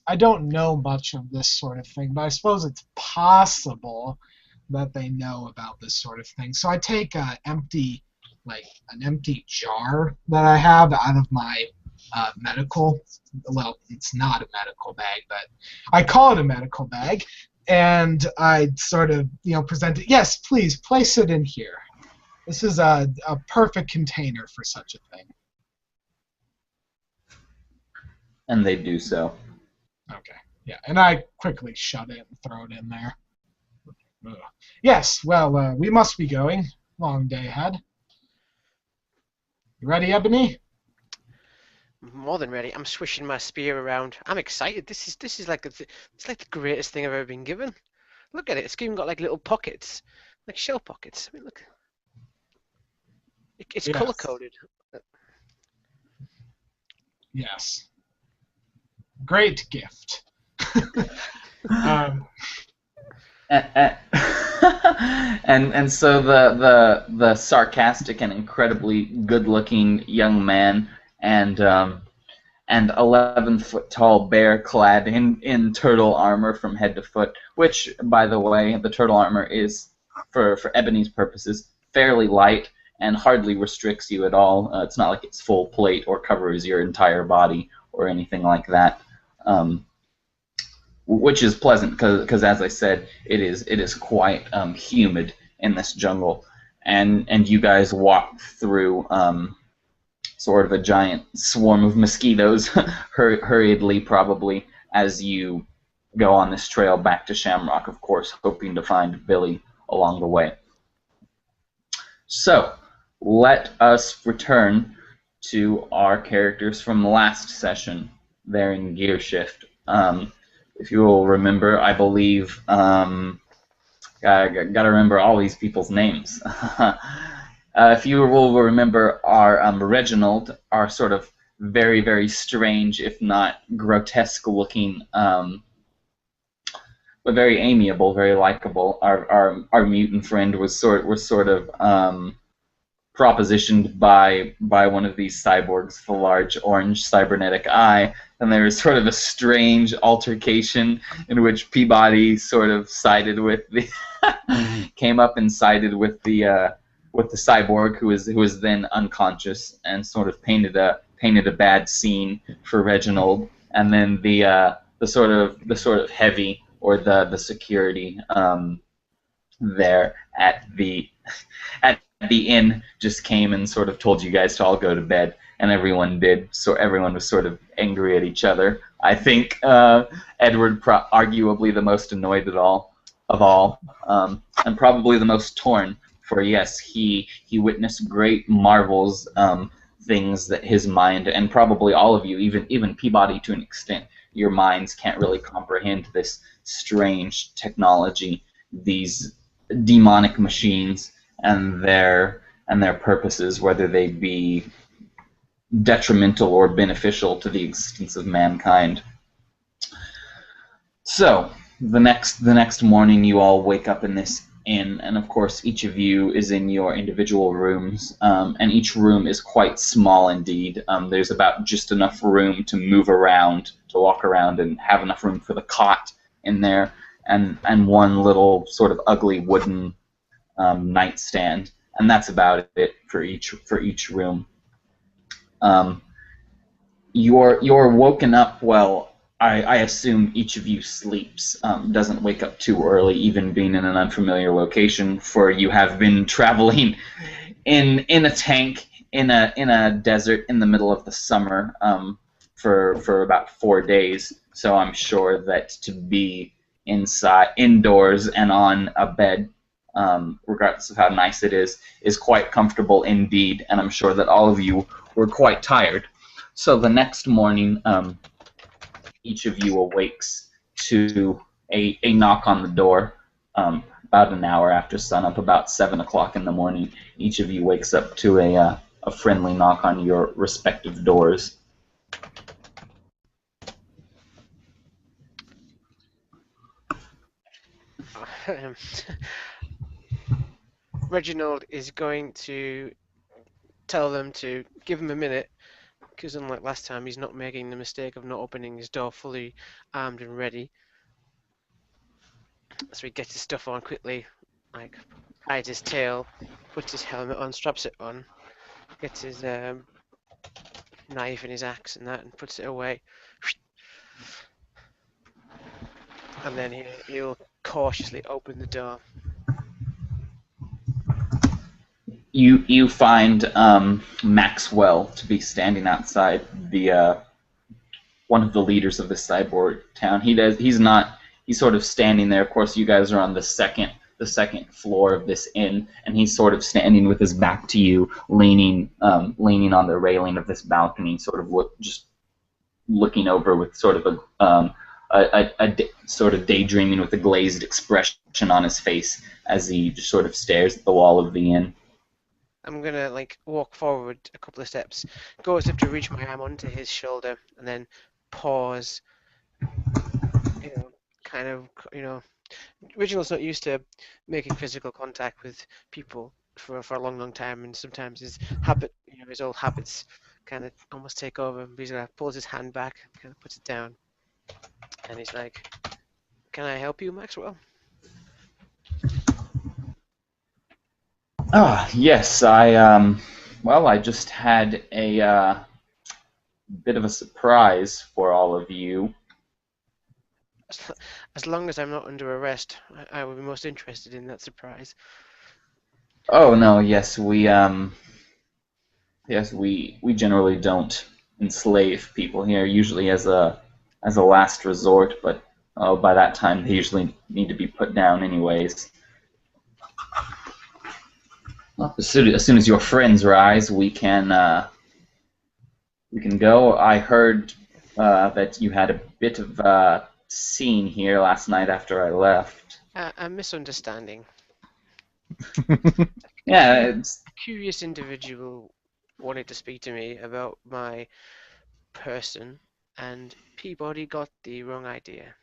I don't know much of this sort of thing, but I suppose it's possible that they know about this sort of thing. So I take an empty jar that I have out of my medical, well, it's not a medical bag, but I call it a medical bag, and I sort of, present it. Yes, please, place it in here. This is a perfect container for such a thing. And they do so. Okay, yeah, and I quickly shut it and throw it in there. Ugh. Yes, well, we must be going. Long day ahead. You ready, Ebony? More than ready. I'm swishing my spear around. I'm excited. This is like it's like the greatest thing I've ever been given. Look at it. It's even got like little pockets, like shell pockets. I mean, look. It's Yes. color coded. Yes. Great gift. And so the sarcastic and incredibly good-looking young man and 11-foot tall bear clad in turtle armor from head to foot, which, by the way, the turtle armor is, for Ebony's purposes, fairly light and hardly restricts you at all. It's not like it's full plate or covers your entire body or anything like that. Which is pleasant because, as I said, it is quite humid in this jungle, and you guys walk through sort of a giant swarm of mosquitoes hurriedly, probably, as you go on this trail back to Shamrock, of course, hoping to find Billy along the way. So, let us return to our characters from the last session there in Gearshift. If you will remember, I believe, gotta remember all these people's names. If you will remember, our Reginald, our sort of very, very strange, if not grotesque-looking, but very amiable, very likable. Our mutant friend was sort of propositioned by one of these cyborgs, the large orange cybernetic eye, and there was sort of a strange altercation in which Peabody sort of sided with the came up and sided with the cyborg who was then unconscious, and sort of painted a bad scene for Reginald, and then the sort of heavy, or the security there at the inn just came and sort of told you guys to all go to bed, and everyone did. So everyone was sort of angry at each other. I think Edward, arguably the most annoyed of all, and probably the most torn. For yes, he witnessed great marvels, things that his mind, and probably all of you, even Peabody to an extent, your minds can't really comprehend this strange technology, these demonic machines, and their purposes, whether they be detrimental or beneficial to the existence of mankind. So the next morning, you all wake up in this inn, and of course each of you is in your individual rooms, and each room is quite small indeed. There's about just enough room to move around, to walk around, and have enough room for the cot in there, and one little sort of ugly wooden nightstand, and that's about it for each room. You're woken up. Well, I assume each of you sleeps, doesn't wake up too early, even being in an unfamiliar location, for you have been traveling in a tank in a desert in the middle of the summer, for about 4 days. So I'm sure that to be indoors and on a bed, regardless of how nice it is quite comfortable indeed, and I'm sure that all of you were quite tired. So the next morning, each of you awakes to a knock on the door, about an hour after sunup, about 7 o'clock in the morning. Each of you wakes up to a friendly knock on your respective doors. Reginald is going to tell them to give him a minute, because unlike last time, he's not making the mistake of not opening his door fully armed and ready. So he gets his stuff on quickly, like hides his tail, puts his helmet on, straps it on, gets his knife and his axe and that, and puts it away. And then he'll cautiously open the door. You find Maxwell to be standing outside the one of the leaders of the cyborg town. He's sort of standing there. Of course, you guys are on the second floor of this inn, and he's sort of standing with his back to you, leaning on the railing of this balcony, sort of looking over with sort of sort of daydreaming with a glazed expression on his face as he just sort of stares at the wall of the inn. I'm gonna walk forward a couple of steps, go as if to reach my arm onto his shoulder, and then pause. Reginald's not used to making physical contact with people for a long time, and sometimes his old habits kind of almost take over. He's gonna pulls his hand back, kind of puts it down, and he's like, "Can I help you, Maxwell?" Yes, I just had a bit of a surprise for all of you. As long as I'm not under arrest, I would be most interested in that surprise. Oh no, yes, we generally don't enslave people here, usually as a last resort, but by that time they usually need to be put down anyways. Well, as soon as your friends rise, we can go. I heard that you had a bit of a scene here last night after I left. A misunderstanding. Yeah, it's a curious individual wanted to speak to me about my person, and Peabody got the wrong idea.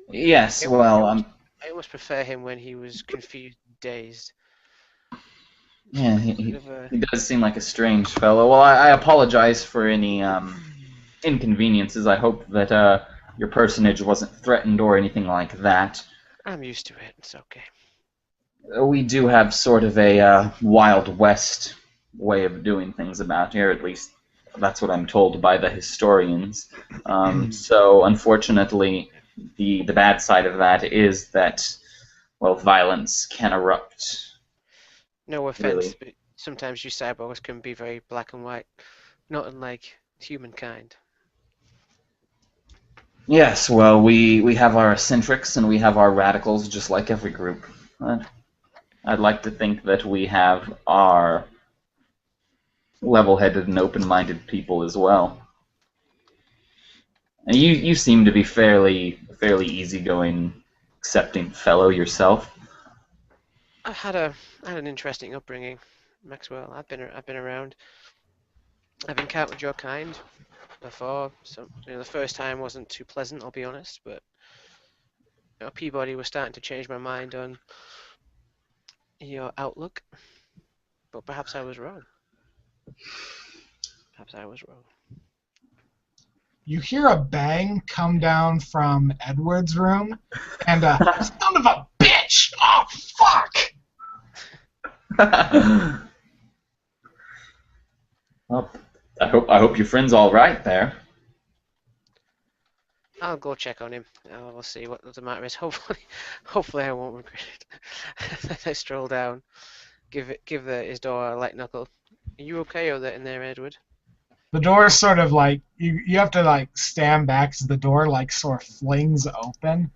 Yes, well, I almost prefer him when he was confused and dazed. Yeah, Bit of a... he does seem like a strange fellow. Well, I apologize for any inconveniences. I hope that your personage wasn't threatened or anything like that. I'm used to it. It's okay. We do have sort of a Wild West way of doing things about here, at least that's what I'm told by the historians. So, unfortunately, the bad side of that is that, well, violence can erupt. No offense, Really. but sometimes you cyborgs can be very black and white, not unlike humankind. Yes, well, we have our eccentrics and we have our radicals, just like every group. I'd like to think that we have our level-headed and open-minded people as well. And you seem to be fairly easygoing, accepting fellow yourself. I had an interesting upbringing, Maxwell. I've been around. I've encountered your kind before. So the first time wasn't too pleasant, I'll be honest. But Peabody was starting to change my mind on your outlook. But perhaps I was wrong. Perhaps I was wrong. You hear a bang come down from Edward's room, and son of a bitch! Oh, fuck! Well, I hope your friend's all right there. I'll go check on him. We'll see what the matter is. Hopefully I won't regret it. I stroll down, give his door a light knuckle. Are you okay in there, Edward? The door sort of like you have to like stand back as the door like sort of flings open,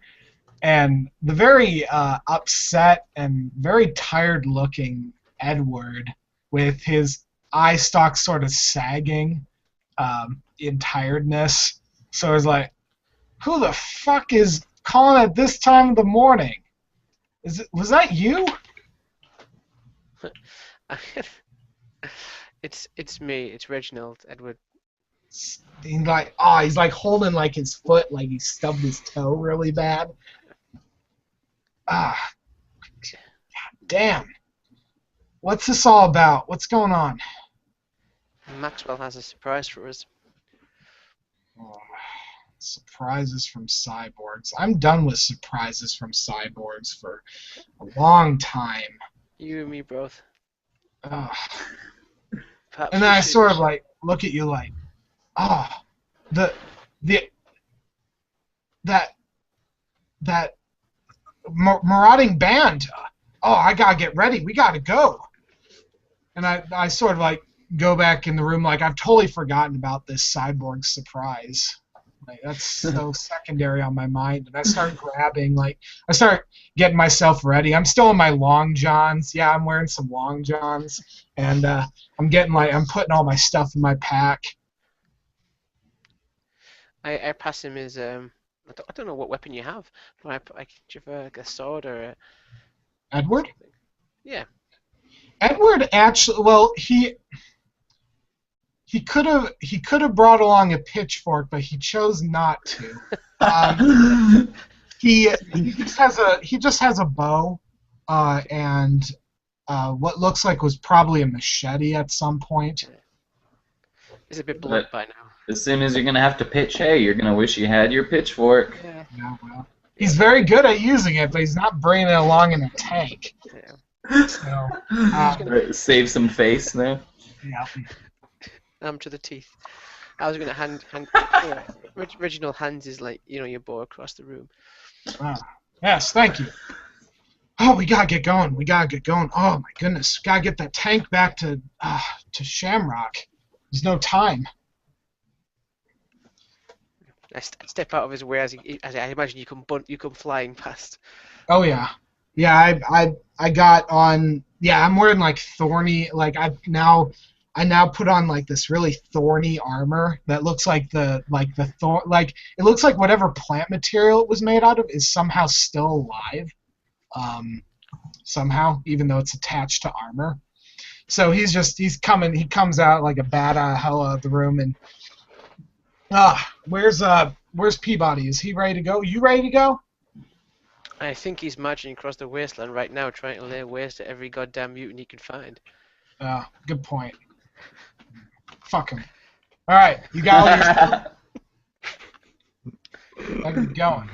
and the very upset and very tired looking Edward, with his eye stalk sort of sagging in tiredness, so it's like, who the fuck is calling at this time of the morning? Was that you? It's me. It's Reginald, Edward. He's like, he's like holding like his foot, like he stubbed his toe really bad. God damn. What's this all about? What's going on? Maxwell has a surprise for us. Oh, surprises from cyborgs. I'm done with surprises from cyborgs for a long time. You and me both. And then I sort of like look at you like, that marauding band. I gotta get ready. We gotta go. And I sort of like go back in the room like I've totally forgotten about this cyborg surprise. Like that's so secondary on my mind. And I start I start getting myself ready. I'm still in my long johns. Yeah, I'm wearing some long johns. And I'm putting all my stuff in my pack. I pass him his I don't know what weapon you have. Do you have a sword or a... Edward? Yeah. Edward actually, well, he could have brought along a pitchfork, but he chose not to. He just has a bow, and what looks like was probably a machete at some point. He's a bit blunt by now. As soon as you're gonna have to pitch hay, you're gonna wish you had your pitchfork. Yeah. Well, he's very good at using it, but he's not bringing it along in a tank. Yeah. So, save some face now. yeah. To the teeth. I was gonna hand Reginald hands his your bow across the room. Yes, thank you. Oh, we gotta get going. Oh my goodness, gotta get that tank back to Shamrock. There's no time. I step out of his way as I imagine you come flying past. Oh yeah, I got on. Yeah, I'm wearing like thorny. Like I now put on like this really thorny armor that looks like the thorn. Like it looks like whatever plant material it was made out of is somehow still alive. Somehow, even though it's attached to armor. So he comes out like a bat out of hell out of the room and where's Peabody? Is he ready to go? You ready to go? I think he's marching across the wasteland right now trying to lay waste to every goddamn mutant he can find. Good point. Fuck him. All right, you got all your stuff? How are you going?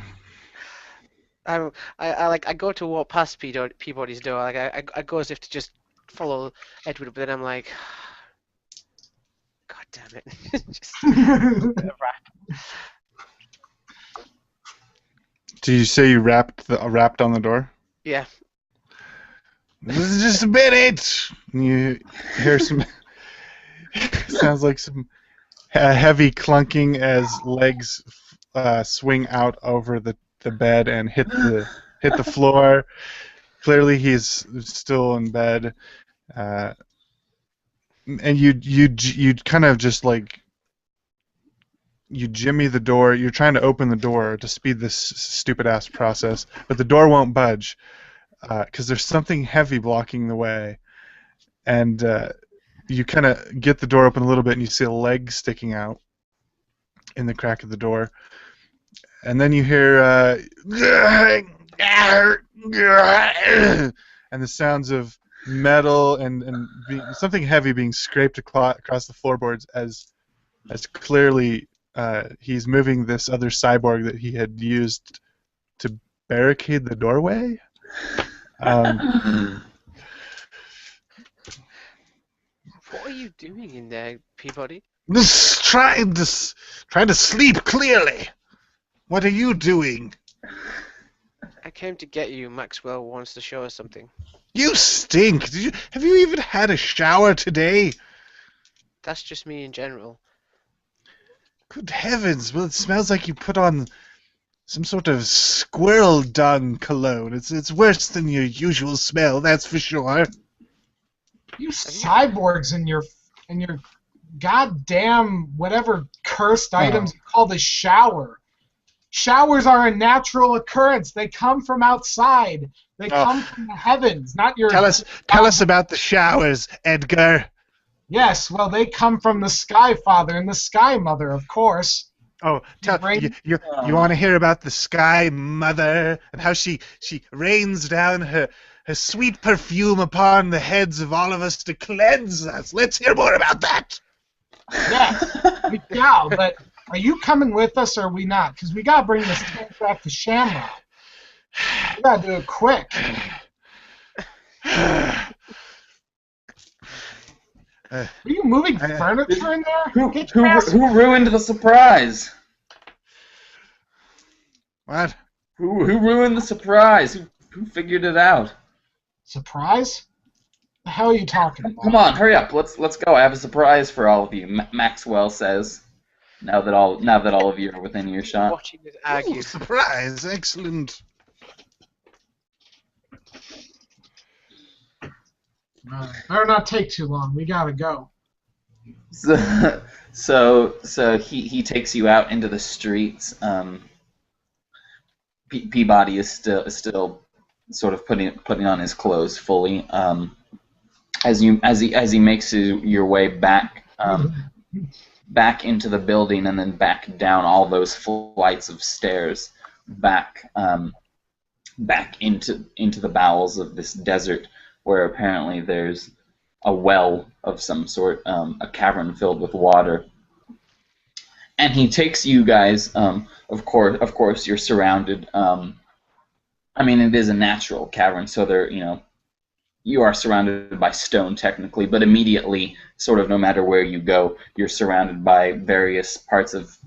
I go to walk past Peabody's door. Like I go as if to just follow Edward, but then I'm like, God damn it! Just a rap. Did you say you rapped on the door? Yeah. This is just a minute. And you hear some. Sounds like some heavy clunking as legs swing out over the bed and hit the floor. Clearly, he's still in bed, and you kind of just like you jimmy the door. You're trying to open the door to speed this stupid ass process, but the door won't budge because there's something heavy blocking the way, and you kind of get the door open a little bit, and you see a leg sticking out in the crack of the door. And then you hear and the sounds of metal and something heavy being scraped across the floorboards as clearly he's moving this other cyborg that he had used to barricade the doorway. What are you doing in there, Peabody? Just trying to sleep clearly. What are you doing? I came to get you. Maxwell wants to show us something. You stink. Have you even had a shower today? That's just me in general. Good heavens! Well, it smells like you put on some sort of squirrel dung cologne. It's worse than your usual smell, that's for sure. You cyborgs and your goddamn whatever cursed items you call the shower. Showers are a natural occurrence. They come from outside. They come from the heavens, not your... Tell us about the showers, Edgar. Yes, well, they come from the Sky Father and the Sky Mother, of course. Oh, you want to hear about the Sky Mother and how she rains down her sweet perfume upon the heads of all of us to cleanse us. Let's hear more about that. Yeah, we shall, but are you coming with us or are we not? Because we got to bring this tank back to Shamrock. We got to do it quick. Are you moving furniture in there? Who ruined the surprise? What? Who ruined the surprise? Who figured it out? Surprise? The hell are you talking about? Come on, hurry up. Let's go. I have a surprise for all of you. Maxwell says. Now that all of you are within earshot. Watching this argue. Ooh, surprise! Excellent. Better not take too long. We gotta go. So he takes you out into the streets. Peabody is still sort of putting on his clothes fully. As he makes your way back back into the building and then back down all those flights of stairs back into the bowels of this desert, where apparently there's a well of some sort, a cavern filled with water. And he takes you guys. Of course, you're surrounded. I mean, it is a natural cavern, so you are surrounded by stone technically, but immediately, sort of no matter where you go, you're surrounded by various parts of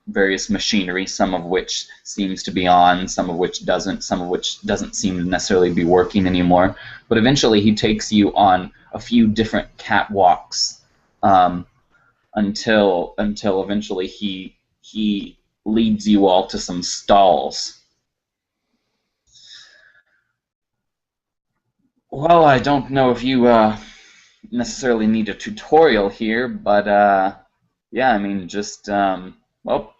various machinery, some of which seems to be on, some of which doesn't seem to necessarily be working anymore. But eventually he takes you on a few different catwalks until eventually he leads you all to some stalls. Well, I don't know if you necessarily need a tutorial here, but yeah, I mean, just well,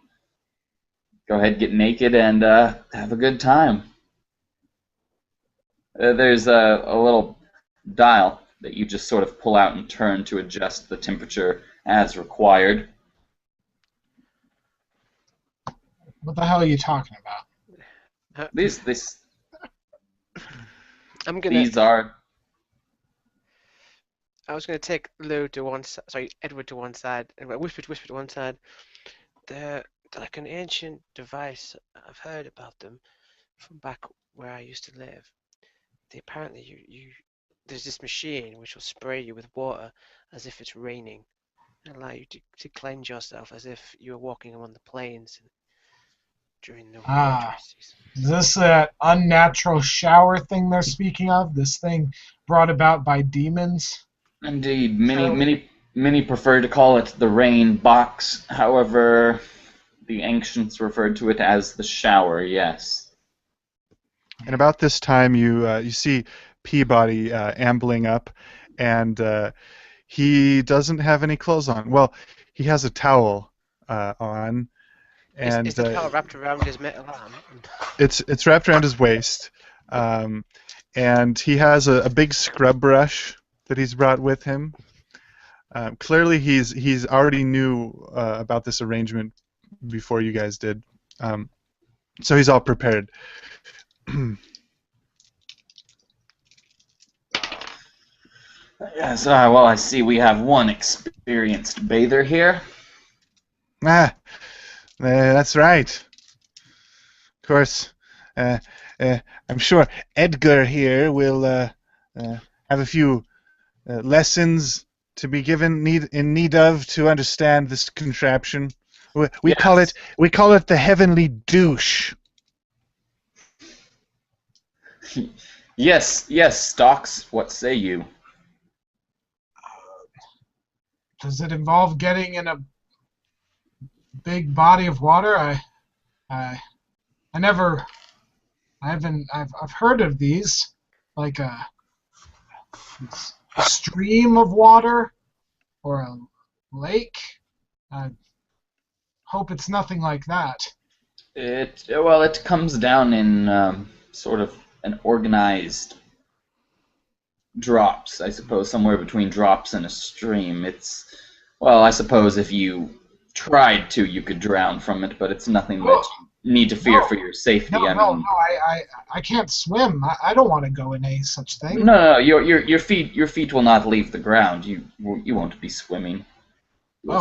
go ahead, get naked, and have a good time. There's a little dial that you just sort of pull out and turn to adjust the temperature as required. What the hell are you talking about? These I'm gonna. are. I was going to take Lou to one side, sorry, Edward to one side, and whisper to one side. They're like an ancient device. I've heard about them from back where I used to live. They apparently there's this machine which will spray you with water as if it's raining, and allow you to cleanse yourself as if you were walking on the plains during the water season. Is this that unnatural shower thing they're speaking of? This thing brought about by demons? Indeed, many prefer to call it the rain box. However, the ancients referred to it as the shower. Yes. And about this time, you see Peabody ambling up, and he doesn't have any clothes on. Well, he has a towel on, and Is the towel wrapped around his metal arm? it's wrapped around his waist, and he has a big scrub brush that he's brought with him. Clearly, he's already knew about this arrangement before you guys did, so he's all prepared. Yes, well, I see we have one experienced bather here. That's right. Of course, I'm sure Edgar here will have a few lessons to be in need of to understand this contraption. We call it the heavenly douche. Yes, Stocks. What say you? Does it involve getting in a big body of water? I've heard of these, like a stream of water or a lake. I hope it's nothing like that. It comes down in sort of an organized drops, I suppose, somewhere between drops and a stream. I suppose if you tried to, you could drown from it, but it's nothing that you need to fear for your safety. I can't swim. I don't want to go in a such thing. No, your feet will not leave the ground. You won't be swimming.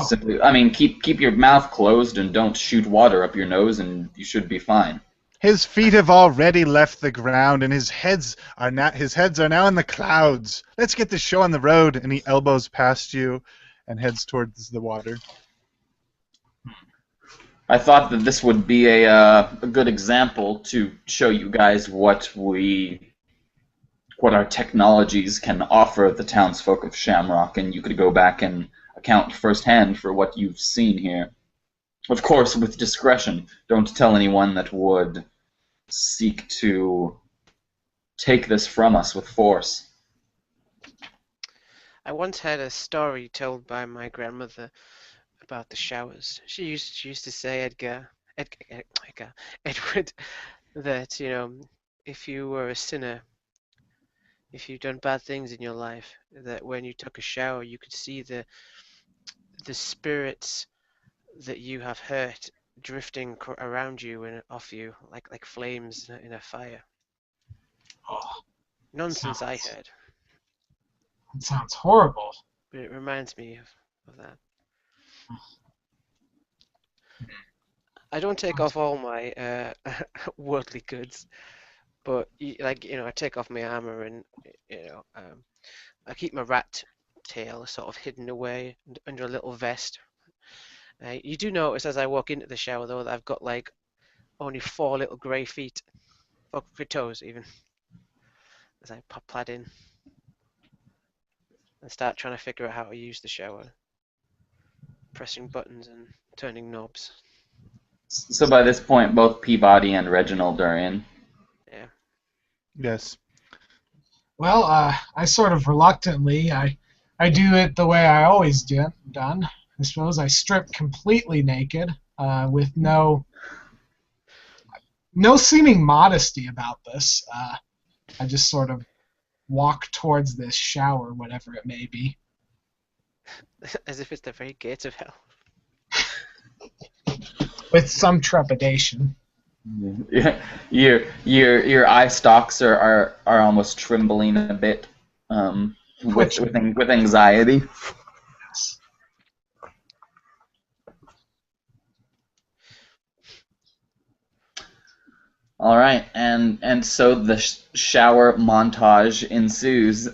Simply, keep your mouth closed and don't shoot water up your nose, and you should be fine. His feet have already left the ground, and his heads are now in the clouds. Let's get the show on the road. And he elbows past you and heads towards the water. I thought that this would be a good example to show you guys what our technologies can offer the townsfolk of Shamrock, and you could go back and account firsthand for what you've seen here. Of course, with discretion. Don't tell anyone that would seek to take this from us with force. I once had a story told by my grandmother about the showers. She used to say, Edward, that, if you were a sinner, if you'd done bad things in your life, that when you took a shower, you could see the spirits that you have hurt drifting around you and off you like flames in a fire. Nonsense, I heard. It sounds horrible. But it reminds me of that. I don't take off all my worldly goods, but I take off my armor and I keep my rat tail sort of hidden away under a little vest. You do notice as I walk into the shower though that I've got only 4 little grey feet, 4 toes even, as I pop that in and start trying to figure out how to use the shower, pressing buttons and turning knobs. So by this point, both Peabody and Reginald are in. Yeah. Yes. Well, I sort of reluctantly, I do it the way I always done. I suppose I strip completely naked, with no seeming modesty about this. I just sort of walk towards this shower, whatever it may be. As if it's the very gates of hell. With some trepidation. Yeah, your eye stalks are almost trembling a bit. with anxiety. All right, and so the shower montage ensues.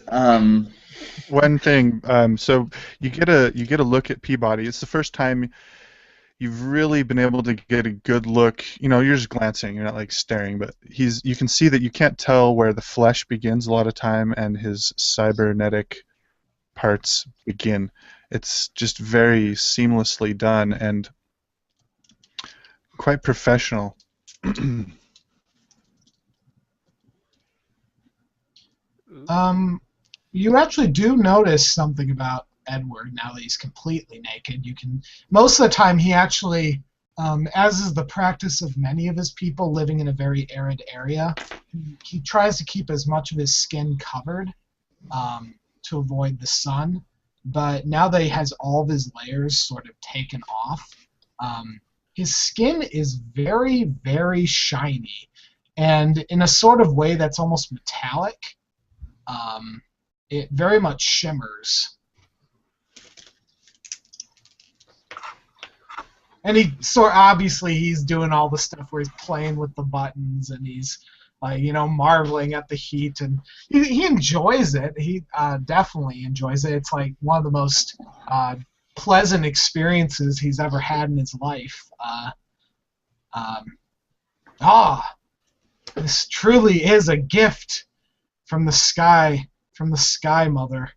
One thing, so you get a look at Peabody. It's the first time you've really been able to get a good look. You know, you're just glancing, you're not like staring, but you can see that you can't tell where the flesh begins a lot of time and his cybernetic parts begin. It's just very seamlessly done and quite professional. You actually do notice something about Edward now that he's completely naked. You can most of the time he actually, as is the practice of many of his people living in a very arid area, he tries to keep as much of his skin covered to avoid the sun. But now that he has all of his layers sort of taken off, his skin is very, very shiny, and in a sort of way that's almost metallic. It very much shimmers. And obviously he's doing all the stuff where he's playing with the buttons and he's marveling at the heat, and he enjoys it. He definitely enjoys it. It's like one of the most pleasant experiences he's ever had in his life. This truly is a gift from the sky mother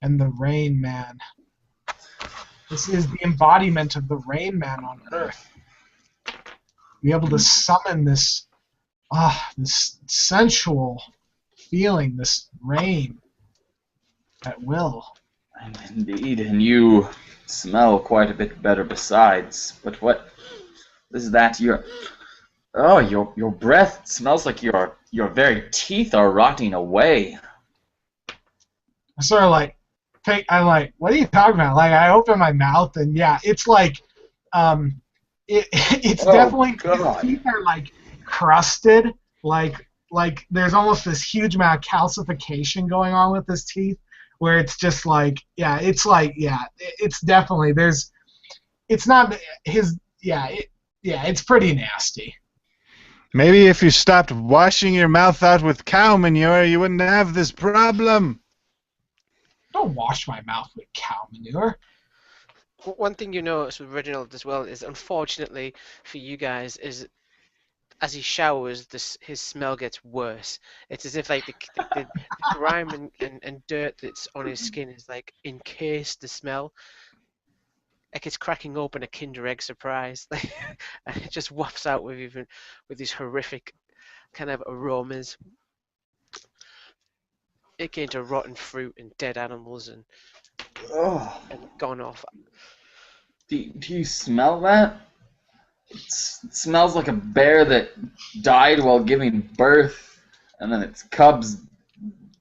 and the Rain Man. This is the embodiment of the Rain Man on Earth. Be able to summon this sensual feeling, this rain at will. Indeed, and you smell quite a bit better besides. But what is that? Your breath smells like your very teeth are rotting away. I sort of what are you talking about? Like, I open my mouth and yeah, it's like, it's definitely, his teeth are like crusted, like there's almost this huge amount of calcification going on with his teeth, where it's just like, it's definitely, it's pretty nasty. Maybe if you stopped washing your mouth out with cow manure, you wouldn't have this problem. Don't wash my mouth with cow manure. One thing you notice with Reginald as well is, unfortunately for you guys, is as he showers, his smell gets worse. It's as if like the grime and dirt that's on his skin is like encased the smell. Like it's cracking open a Kinder Egg surprise, and it just wafts out with these horrific kind of aromas, akin to rotten fruit and dead animals and gone off. Do you smell that? It smells like a bear that died while giving birth, and then its cubs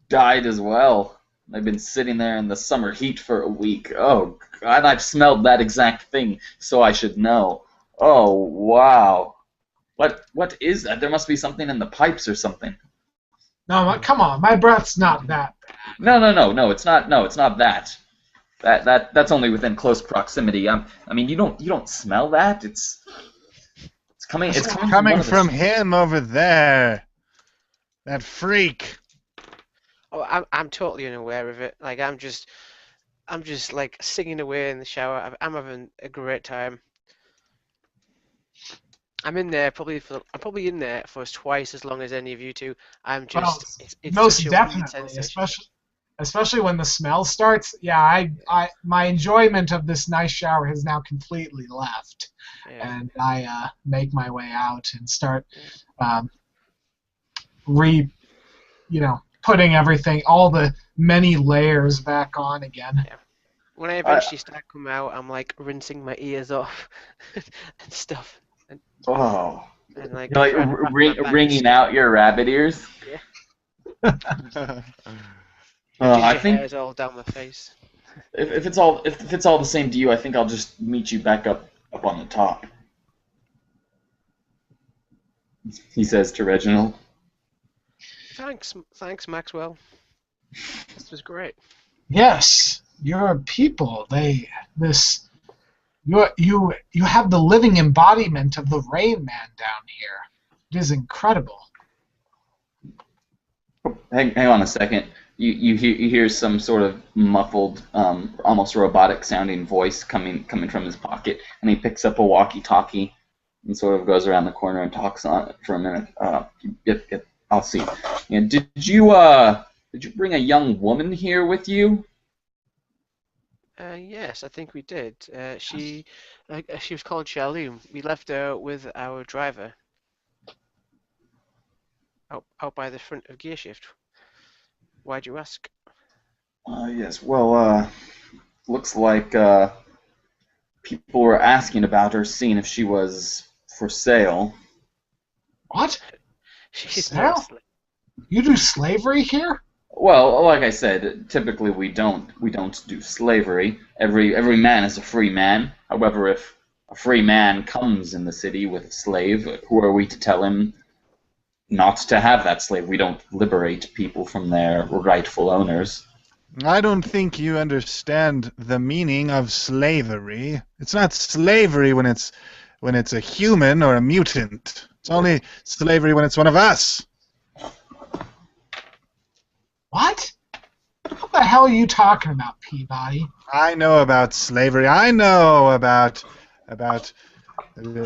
died as well. They've been sitting there in the summer heat for a week. Oh, God, I've smelled that exact thing, so I should know. Oh, wow. What is that? There must be something in the pipes or something. No, come on, my breath's not that bad. No, it's not. No, it's not that. That's only within close proximity. I mean, you don't smell that. It's coming. It's coming from him over there. That freak. Oh, I'm totally unaware of it. Like I'm just like singing away in the shower. I'm having a great time. I'm in there I'm probably in there for twice as long as any of you two. I'm just it's most such a definitely, especially when the smell starts. Yeah, my enjoyment of this nice shower has now completely left, and I make my way out and start putting everything, all the many layers back on again. Yeah. When I eventually start coming out, I'm like rinsing my ears off and stuff. And like wringing out your rabbit ears. Yeah. I think hair's all down my face. If it's all the same to you, I think I'll just meet you back up on the top. He says to Reginald. Thanks, Maxwell. This was great. Yes, your people. You have the living embodiment of the Rain Man down here. It is incredible. Hang on a second. You hear some sort of muffled, almost robotic-sounding voice coming from his pocket, and he picks up a walkie-talkie and sort of goes around the corner and talks on it for a minute. I'll see. Yeah, did you bring a young woman here with you? Yes, I think we did. She was called Shalom. We left her with our driver out by the front of Gearshift. Why'd you ask? Yes. Well, looks like people were asking about her, seeing if she was for sale. What? She's Sale? not a slave. You do slavery here? Well, like I said, typically we don't do slavery. Every man is a free man. However, if a free man comes in the city with a slave, who are we to tell him not to have that slave? We don't liberate people from their rightful owners. I don't think you understand the meaning of slavery. It's not slavery when it's a human or a mutant. It's only slavery when it's one of us. What? What the hell are you talking about, Peabody? I know about slavery. I know about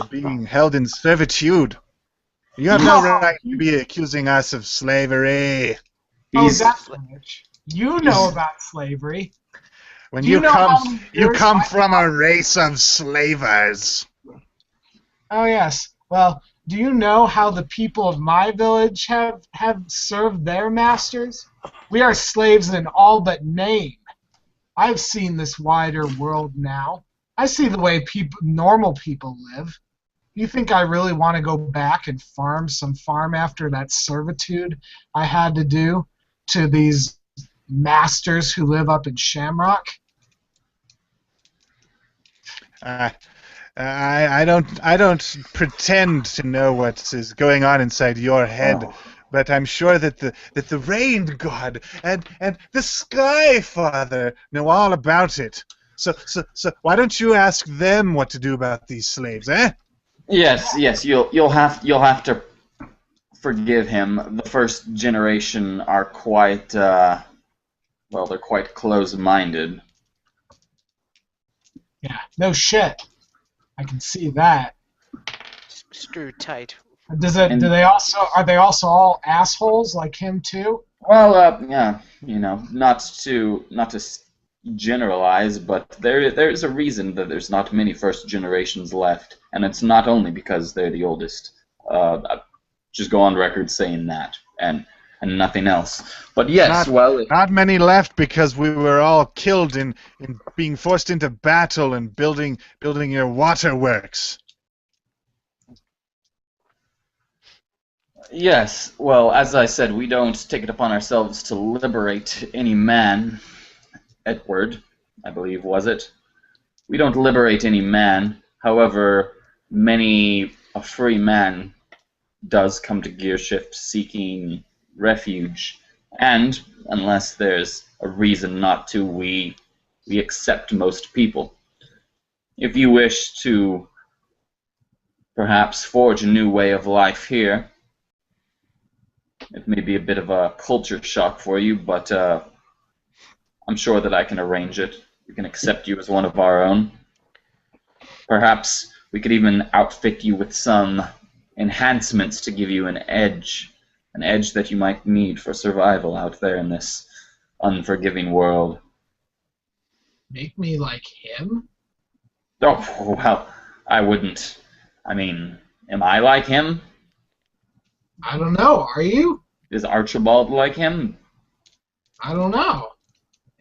being held in servitude. You have no right to be accusing us of slavery. That's rich. You know about slavery. When Do you know how many you years come I from have? a race of slavers. Oh yes. Well, do you know how the people of my village have served their masters? We are slaves in all but name. I've seen this wider world now. I see the way normal people live. You think I really want to go back and farm after that servitude I had to do to these masters who live up in Shamrock? I don't pretend to know what is going on inside your head, but I'm sure that the Rain God and the Sky Father know all about it. So why don't you ask them what to do about these slaves, eh? Yes. You'll have to forgive him. The first generation are quite they're quite close-minded. Yeah, no shit. I can see that. Screwed tight. Are they also all assholes like him too? Well, yeah, not to generalize, but there's a reason that there's not many first generations left, and it's not only because they're the oldest. I just go on record saying that, and nothing else. But yes, not many left because we were all killed in being forced into battle and building your waterworks. Yes, well, as I said, we don't take it upon ourselves to liberate any man. Edward, I believe, was it? We don't liberate any man. However, many a free man does come to Gearshift seeking refuge, and unless there's a reason not to, we accept most people. If you wish to perhaps forge a new way of life here, it may be a bit of a culture shock for you, but I'm sure that I can arrange it. We can accept you as one of our own. Perhaps we could even outfit you with some enhancements to give you an edge that you might need for survival out there in this unforgiving world. Make me like him? Oh, well, I wouldn't. I mean, am I like him? I don't know. Are you? Is Archibald like him? I don't know.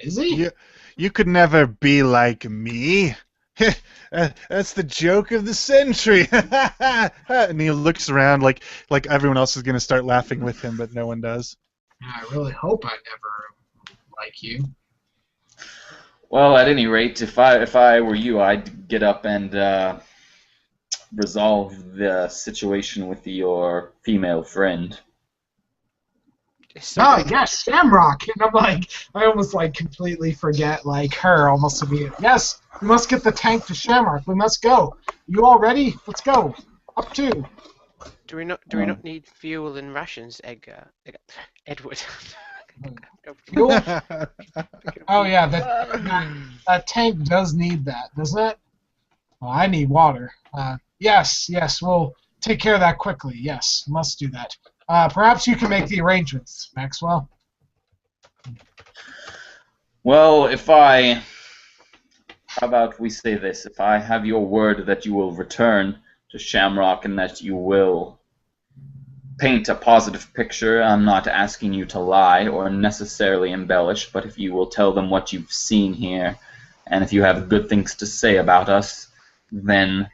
Is he? You could never be like me. That's the joke of the century. And he looks around like everyone else is going to start laughing with him, but no one does. I really hope I never like you. Well, at any rate, if I were you, I'd get up and resolve the situation with your female friend. Oh, yes, Shamrock. And I'm like, I almost like completely forget like her almost immediately. Yes, we must get the tank to Shamrock. We must go. You all ready? Let's go. Up two. Do we not need fuel and rations, Edward? Fuel? Oh yeah, that tank does need that, doesn't it? Well, I need water. Yes, we'll take care of that quickly. Yes, must do that. Perhaps you can make the arrangements, Maxwell. Well, how about we say this? If I have your word that you will return to Shamrock and that you will paint a positive picture, I'm not asking you to lie or necessarily embellish, but if you will tell them what you've seen here, and if you have good things to say about us, then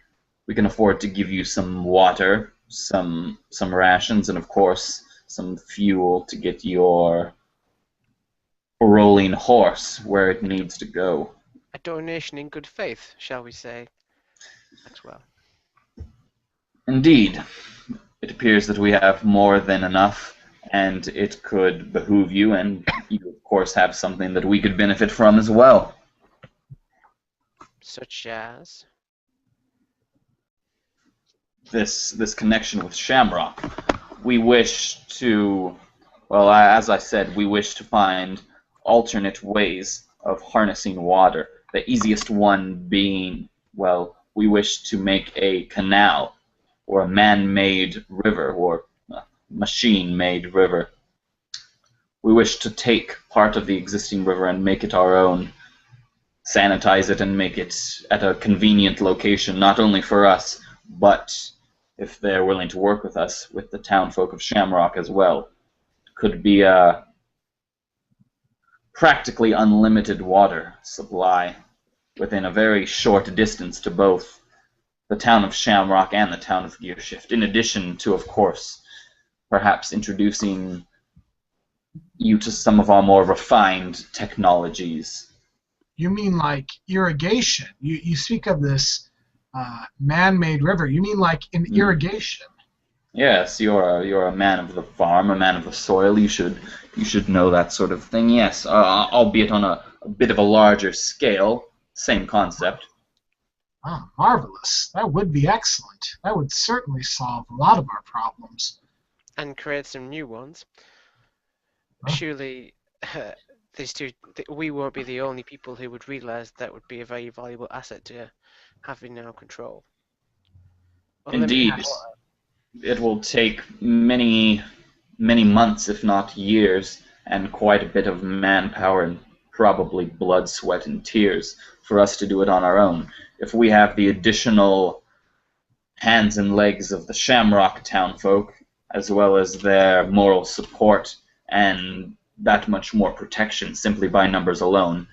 we can afford to give you some water, some rations, and of course some fuel to get your rolling horse where it needs to go. A donation in good faith, shall we say? Maxwell. Indeed. It appears that we have more than enough, and it could behoove you, and you, of course, have something that we could benefit from as well. Such as? This connection with Shamrock. We wish to, well, as I said, we wish to find alternate ways of harnessing water. The easiest one being, well, we wish to make a canal, or a man-made river, or a machine-made river. We wish to take part of the existing river and make it our own, sanitize it and make it at a convenient location, not only for us, but if they're willing to work with us, with the townfolk of Shamrock as well. It could be a practically unlimited water supply within a very short distance to both the town of Shamrock and the town of Gearshift, in addition to, of course, perhaps introducing you to some of our more refined technologies. You mean like irrigation? You speak of this man-made river. You mean like in irrigation? Yes, you're a man of the farm, a man of the soil. You should know that sort of thing. Yes, albeit on a bit of a larger scale. Same concept. Oh, marvelous. That would be excellent. That would certainly solve a lot of our problems. And create some new ones. Huh? Surely, we won't be the only people who would realise that would be a very valuable asset to have in our control. Indeed. It will take many months, if not years, and quite a bit of manpower and probably blood, sweat, and tears for us to do it on our own. If we have the additional hands and legs of the Shamrock townfolk, as well as their moral support and that much more protection simply by numbers alone,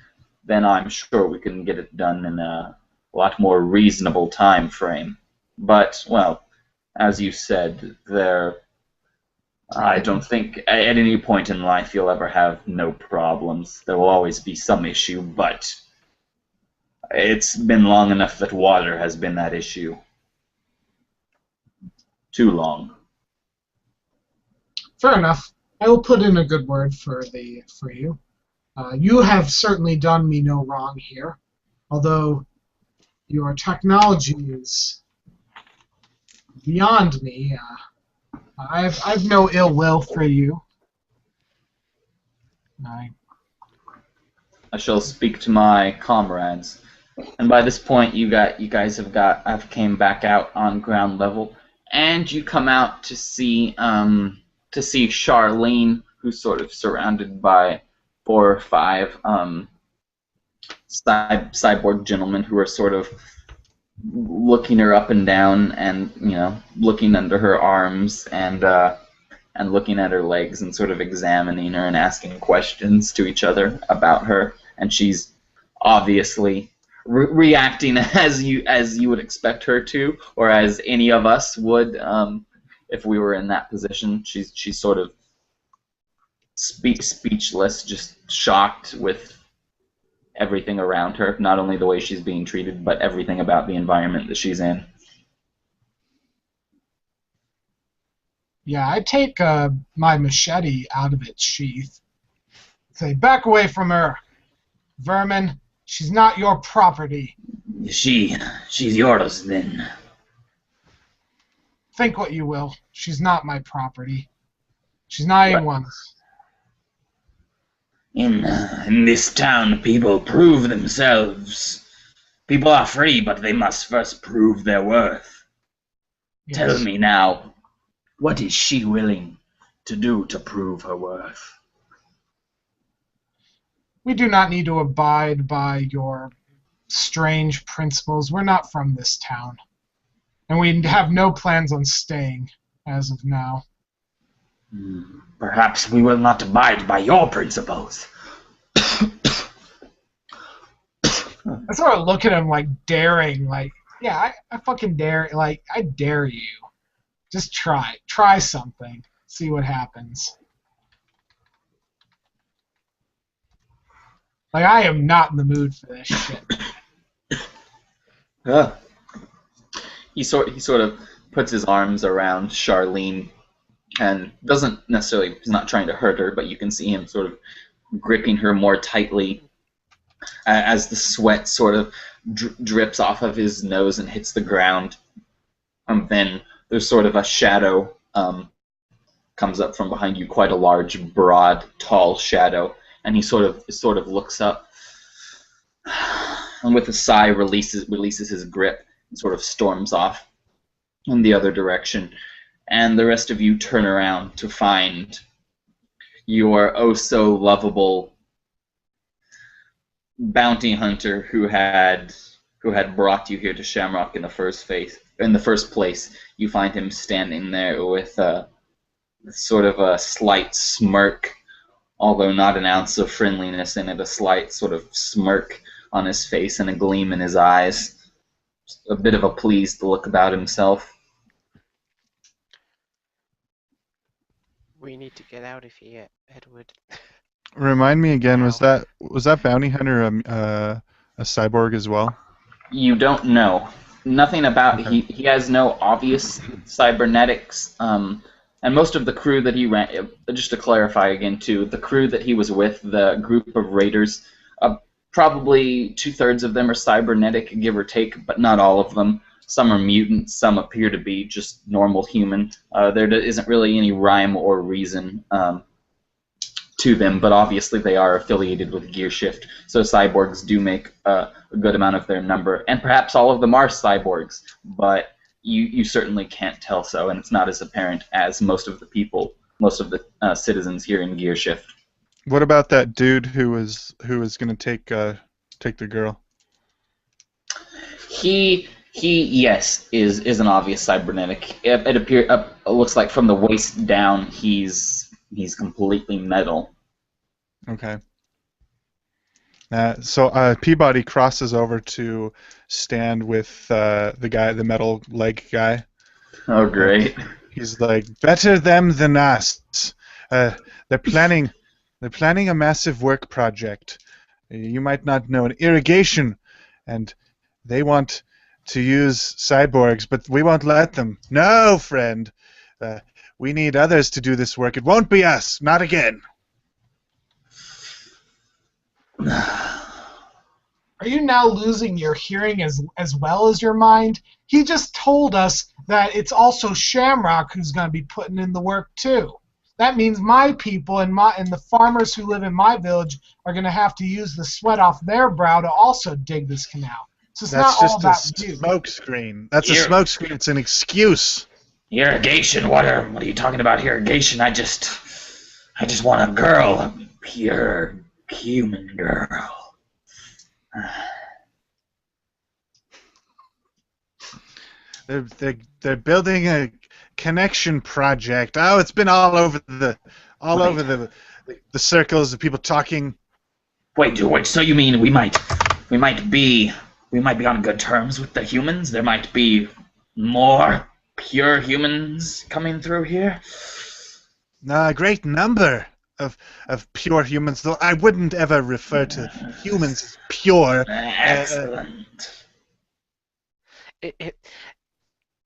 then I'm sure we can get it done in a lot more reasonable time frame. But, well, as you said, I don't think at any point in life you'll ever have no problems. There will always be some issue, but it's been long enough that water has been that issue. Too long. Fair enough. I will put in a good word for you. You have certainly done me no wrong here, although your technology is beyond me. I've no ill will for you. I shall speak to my comrades. And by this point, you guys have came back out on ground level, and you come out to see Charlene, who's sort of surrounded by 4 or 5 cyborg gentlemen who are sort of looking her up and down, and looking under her arms and looking at her legs and sort of examining her and asking questions to each other about her, and she's obviously reacting as you would expect her to, or as any of us would if we were in that position. She's sort of speechless, just shocked with everything around her, not only the way she's being treated, but everything about the environment that she's in. Yeah, I take my machete out of its sheath. Say, back away from her, vermin. She's not your property. She's yours then. Think what you will. She's not my property. She's not anyone's. In this town, people prove themselves. People are free, but they must first prove their worth. Yes. Tell me now, what is she willing to do to prove her worth? We do not need to abide by your strange principles. We're not from this town. And we have no plans on staying as of now. Perhaps we will not abide by your principles. I sort of look at him like daring, like, yeah, I fucking dare, like, I dare you. Just try. Try something. See what happens. Like, I am not in the mood for this shit. He sort of puts his arms around Charlene and doesn't necessarily, he's not trying to hurt her, but you can see him sort of gripping her more tightly as the sweat sort of drips off of his nose and hits the ground. Then there's sort of a shadow comes up from behind you, quite a large, broad, tall shadow, and he sort of looks up and with a sigh releases his grip and sort of storms off in the other direction. And the rest of you turn around to find your oh-so-lovable bounty hunter who had brought you here to Shamrock in the first place. You find him standing there with sort of a slight smirk, although not an ounce of friendliness in it, a slight sort of smirk on his face and a gleam in his eyes. A bit of a pleased look about himself. We need to get out of here, Edward. Remind me again, Wow. was that bounty hunter a cyborg as well? You don't know. Nothing about Okay. he has no obvious cybernetics. And most of the crew that he ran, just to clarify again too, the crew that he was with, the group of raiders, probably 2/3 of them are cybernetic, give or take, but not all of them. Some are mutants, some appear to be just normal human. There isn't really any rhyme or reason to them, but obviously they are affiliated with Gearshift, so cyborgs do make a good amount of their number, and perhaps all of them are cyborgs, but you certainly can't tell so, and it's not as apparent as most of the citizens here in Gearshift. What about that dude who was going to take the girl? He yes is an obvious cybernetic. It looks like from the waist down he's completely metal. Okay. So Peabody crosses over to stand with the metal leg guy. Oh great. He's like, better them than us. They're planning a massive work project. You might not know, an irrigation, and they want to use cyborgs, but we won't let them. No, friend. We need others to do this work. It won't be us. Not again. Are you now losing your hearing as well as your mind? He just told us that it's also Shamrock who's going to be putting in the work too. That means my people and the farmers who live in my village are going to have to use the sweat off their brow to also dig this canal. So it's That's not all about just a you. smoke screen. That's a Here. smoke screen. It's an excuse. Irrigation? What are you talking about? Irrigation? I just want a girl, a pure human girl. They're building a connection project. Oh, it's been all over the circles of people talking. Wait. So you mean we might be on good terms with the humans? There might be more pure humans coming through here. A great number of pure humans, though I wouldn't ever refer to humans as pure. Excellent.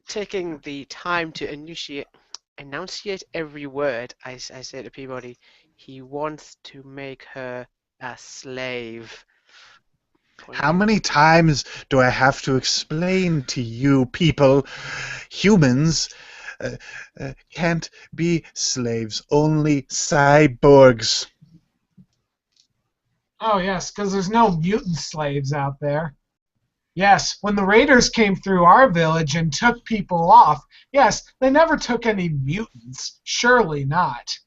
Taking the time to initiate enunciate every word. I say to Peabody, he wants to make her a slave. How many times do I have to explain to you people, humans can't be slaves, only cyborgs. Oh, yes, because there's no mutant slaves out there. Yes, when the raiders came through our village and took people off, yes, they never took any mutants. Surely not.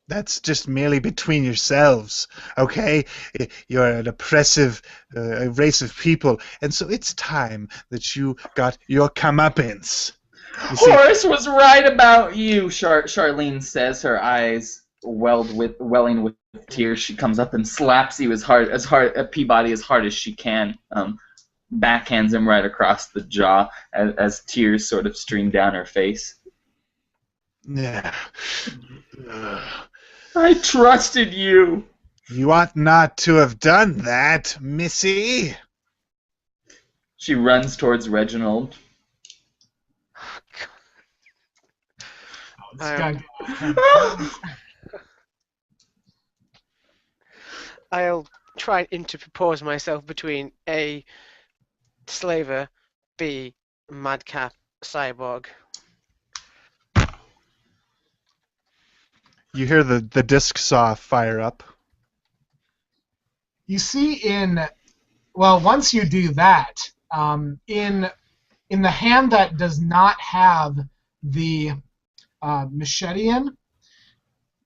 That's just merely between yourselves, okay? You're an oppressive race of people, and so it's time that you got your comeuppance. You see, Horace was right about you, Charlene says, her eyes welling with tears. She comes up and slaps you as hard at Peabody as hard as she can. Backhands him right across the jaw as tears sort of stream down her face. yeah. I trusted you. You ought not to have done that, missy. She runs towards Reginald. This guy. I'll try and interpose myself between A, slaver, B, madcap cyborg. You hear the disc saw fire up. You see once you do that, in the hand that does not have the machete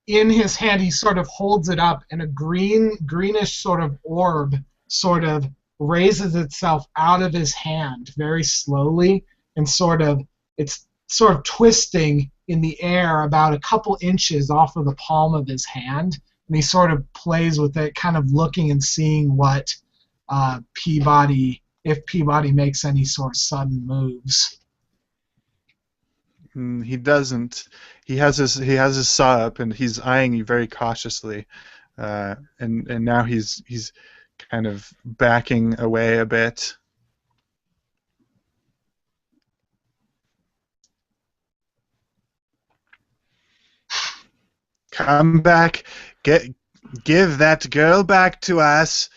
in his hand, he sort of holds it up, and a greenish sort of orb sort of raises itself out of his hand very slowly, and it's sort of twisting in the air about a couple inches off of the palm of his hand, and he sort of plays with it, kind of looking and seeing what if Peabody makes any sort of sudden moves. He doesn't. He has his saw up, and he's eyeing you very cautiously. And now he's kind of backing away a bit. Come back. Give that girl back to us.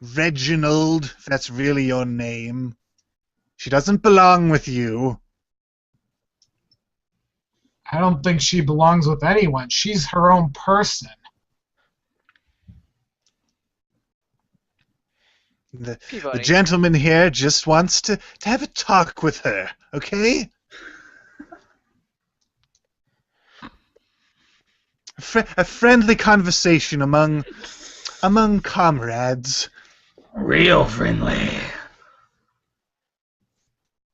Reginald, if that's really your name. She doesn't belong with you. I don't think she belongs with anyone. She's her own person. The Peabody. gentleman here just wants to have a talk with her, okay? A friendly conversation among comrades. Real friendly.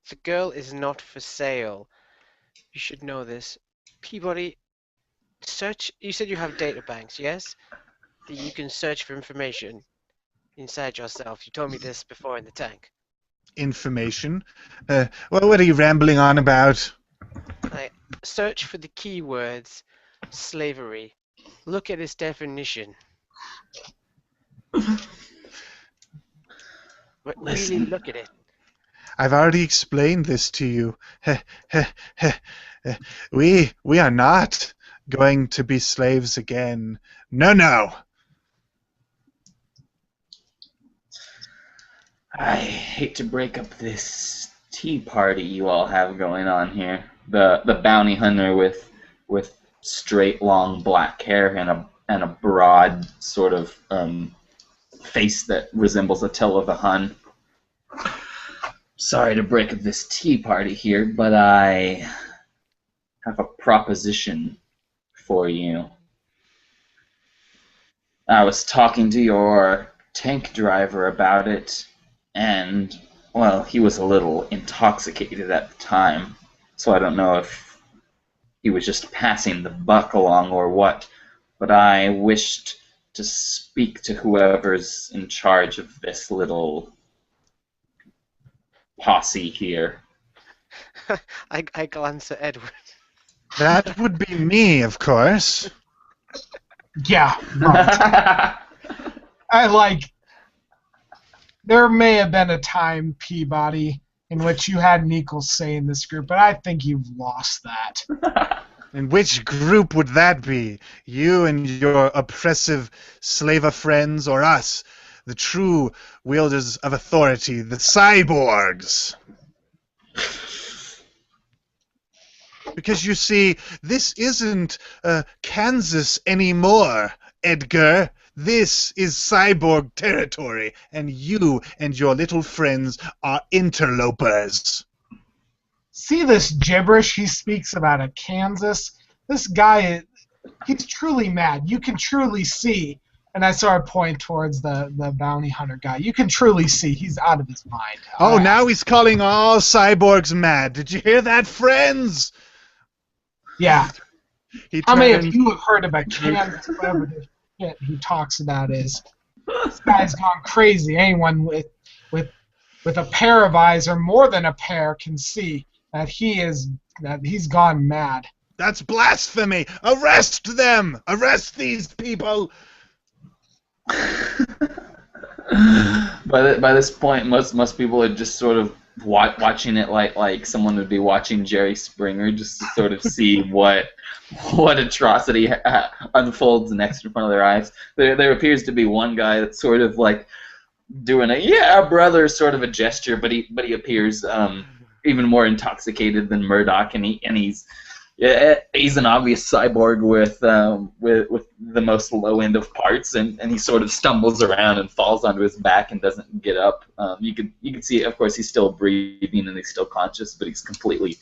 The girl is not for sale. You should know this. Peabody, search. You said you have data banks, yes? That you can search for information inside yourself. You told me this before in the tank. Information? What are you rambling on about? Search for the keywords slavery. Look at its definition. But really look at it. I've already explained this to you. We are not going to be slaves again. No. I hate to break up this tea party you all have going on here. The bounty hunter with straight, long black hair and a broad sort of face that resembles Attila the Hun. Sorry to break up this tea party here, but I have a proposition for you. I was talking to your tank driver about it, and, well, he was a little intoxicated at the time, so I don't know if he was just passing the buck along or what, but I wished to speak to whoever's in charge of this little posse here. I glance at Edward. That would be me, of course. Yeah, right. There may have been a time, Peabody, in which you had an equal say in this group, but I think you've lost that. And which group would that be? You and your oppressive slaver friends, or us, the true wielders of authority, the cyborgs? Because you see, this isn't Kansas anymore, Edgar. This is cyborg territory, and you and your little friends are interlopers. See this gibberish he speaks about a Kansas? This guy, he's truly mad. You can truly see, and I sort of point towards the bounty hunter guy. You can truly see he's out of his mind. Oh, now he's calling all cyborgs mad. Did you hear that, friends? Yeah. He How many of turned- you have heard about Kansas? Whatever the shit he talks about is. This guy's gone crazy. Anyone with a pair of eyes, or more than a pair, can see that he's gone mad. That's blasphemy! Arrest them! Arrest these people! By this point, most people are just sort of watching it like someone would be watching Jerry Springer, just to sort of see what atrocity unfolds next in front of their eyes. There appears to be one guy that's sort of like doing a "yeah, brother" sort of a gesture, but he appears even more intoxicated than Murdoch, and he's an obvious cyborg with the most low end of parts, and he sort of stumbles around and falls onto his back and doesn't get up. You can see, of course, he's still breathing and he's still conscious, but he's completely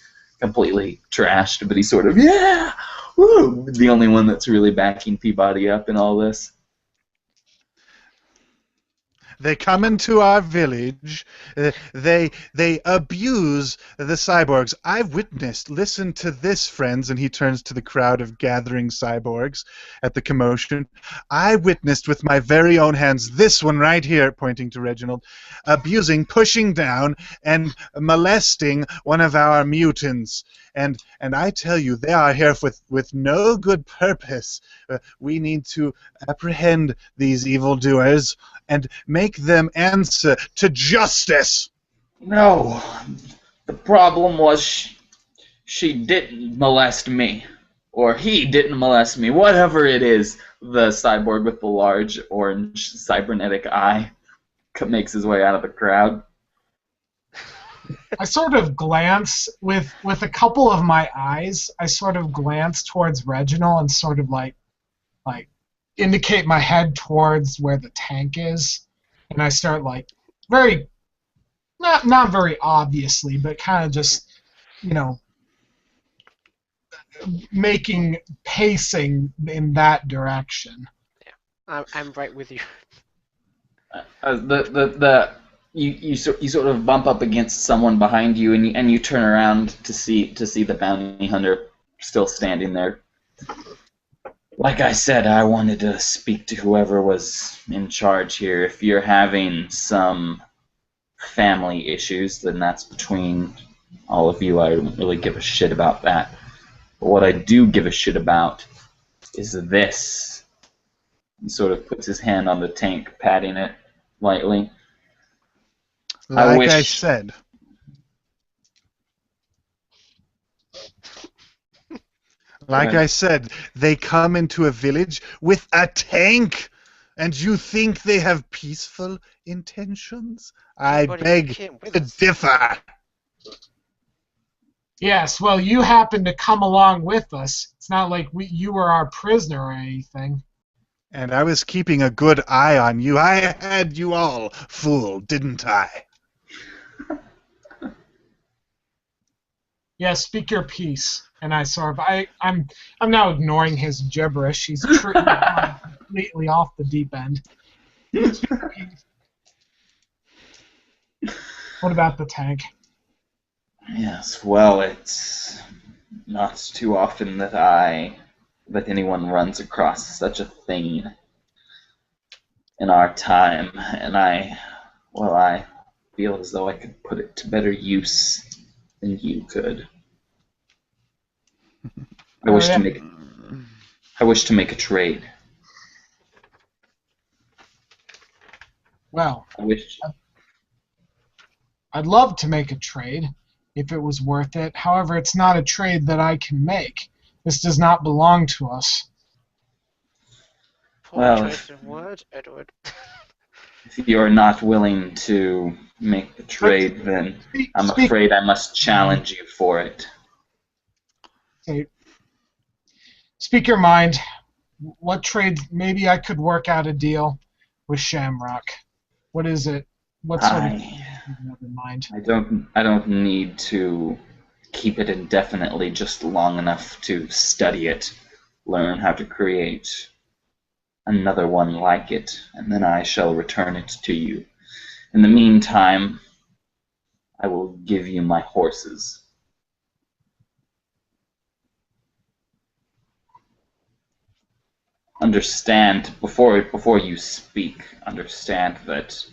trashed. But he's sort of woo, the only one that's really backing Peabody up in all this. They come into our village. They abuse the cyborgs. I've witnessed. Listen to this, friends. And he turns to the crowd of gathering cyborgs at the commotion. I witnessed with my very own hands this one right here, pointing to Reginald, abusing, pushing down, and molesting one of our mutants. And I tell you, they are here with no good purpose. We need to apprehend these evildoers and make them answer to justice. No, the problem was she didn't molest me, or he didn't molest me. Whatever it is, the cyborg with the large orange cybernetic eye makes his way out of the crowd. I sort of glance with a couple of my eyes. I sort of glance towards Reginald and sort of like indicate my head towards where the tank is, and I start like very not very obviously, but kind of just pacing in that direction. Yeah, I'm right with you. You sort of bump up against someone behind you, and you turn around to see the bounty hunter still standing there. Like I said, I wanted to speak to whoever was in charge here. If you're having some family issues, then that's between all of you. I don't really give a shit about that. But what I do give a shit about is this. He sort of puts his hand on the tank, patting it lightly. Like I said. Like I said, they come into a village with a tank, and you think they have peaceful intentions? I beg to differ. Yes, well, you happened to come along with us. It's not like you were our prisoner or anything. And I was keeping a good eye on you. I had you all fooled, didn't I? Yeah, speak your piece. And I sort of, I'm now ignoring his gibberish. He's completely off the deep end. What about the tank? Yes, well, it's not too often that anyone runs across such a thing in our time, and I feel as though I could put it to better use than you could. I wish to make a trade. Well, I wish. I'd love to make a trade if it was worth it. However, it's not a trade that I can make. This does not belong to us. Poor Well, choice of words, Edward. if you're not willing to make the trade, then I'm afraid I must challenge you for it. Okay. Speak your mind. What trade? Maybe I could work out a deal with Shamrock. What is it? What sort of thing do you have in mind? I don't need to keep it indefinitely, just long enough to study it, learn how to create another one like it, and then I shall return it to you. In the meantime, I will give you my horses. Understand, before you speak, understand that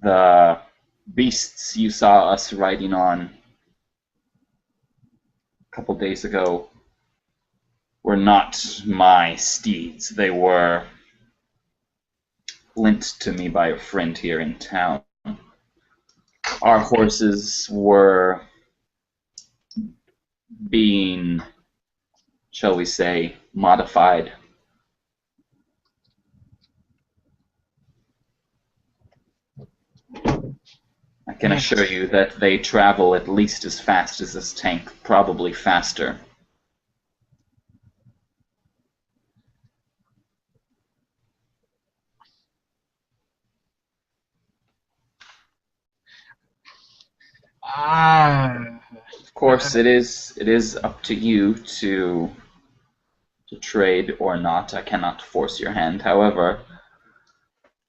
the beasts you saw us riding on a couple days ago were not my steeds. They were lent to me by a friend here in town. Our horses were being, shall we say, modified. I can assure you that they travel at least as fast as this tank, probably faster. Of course, it is up to you to trade or not. I cannot force your hand. However,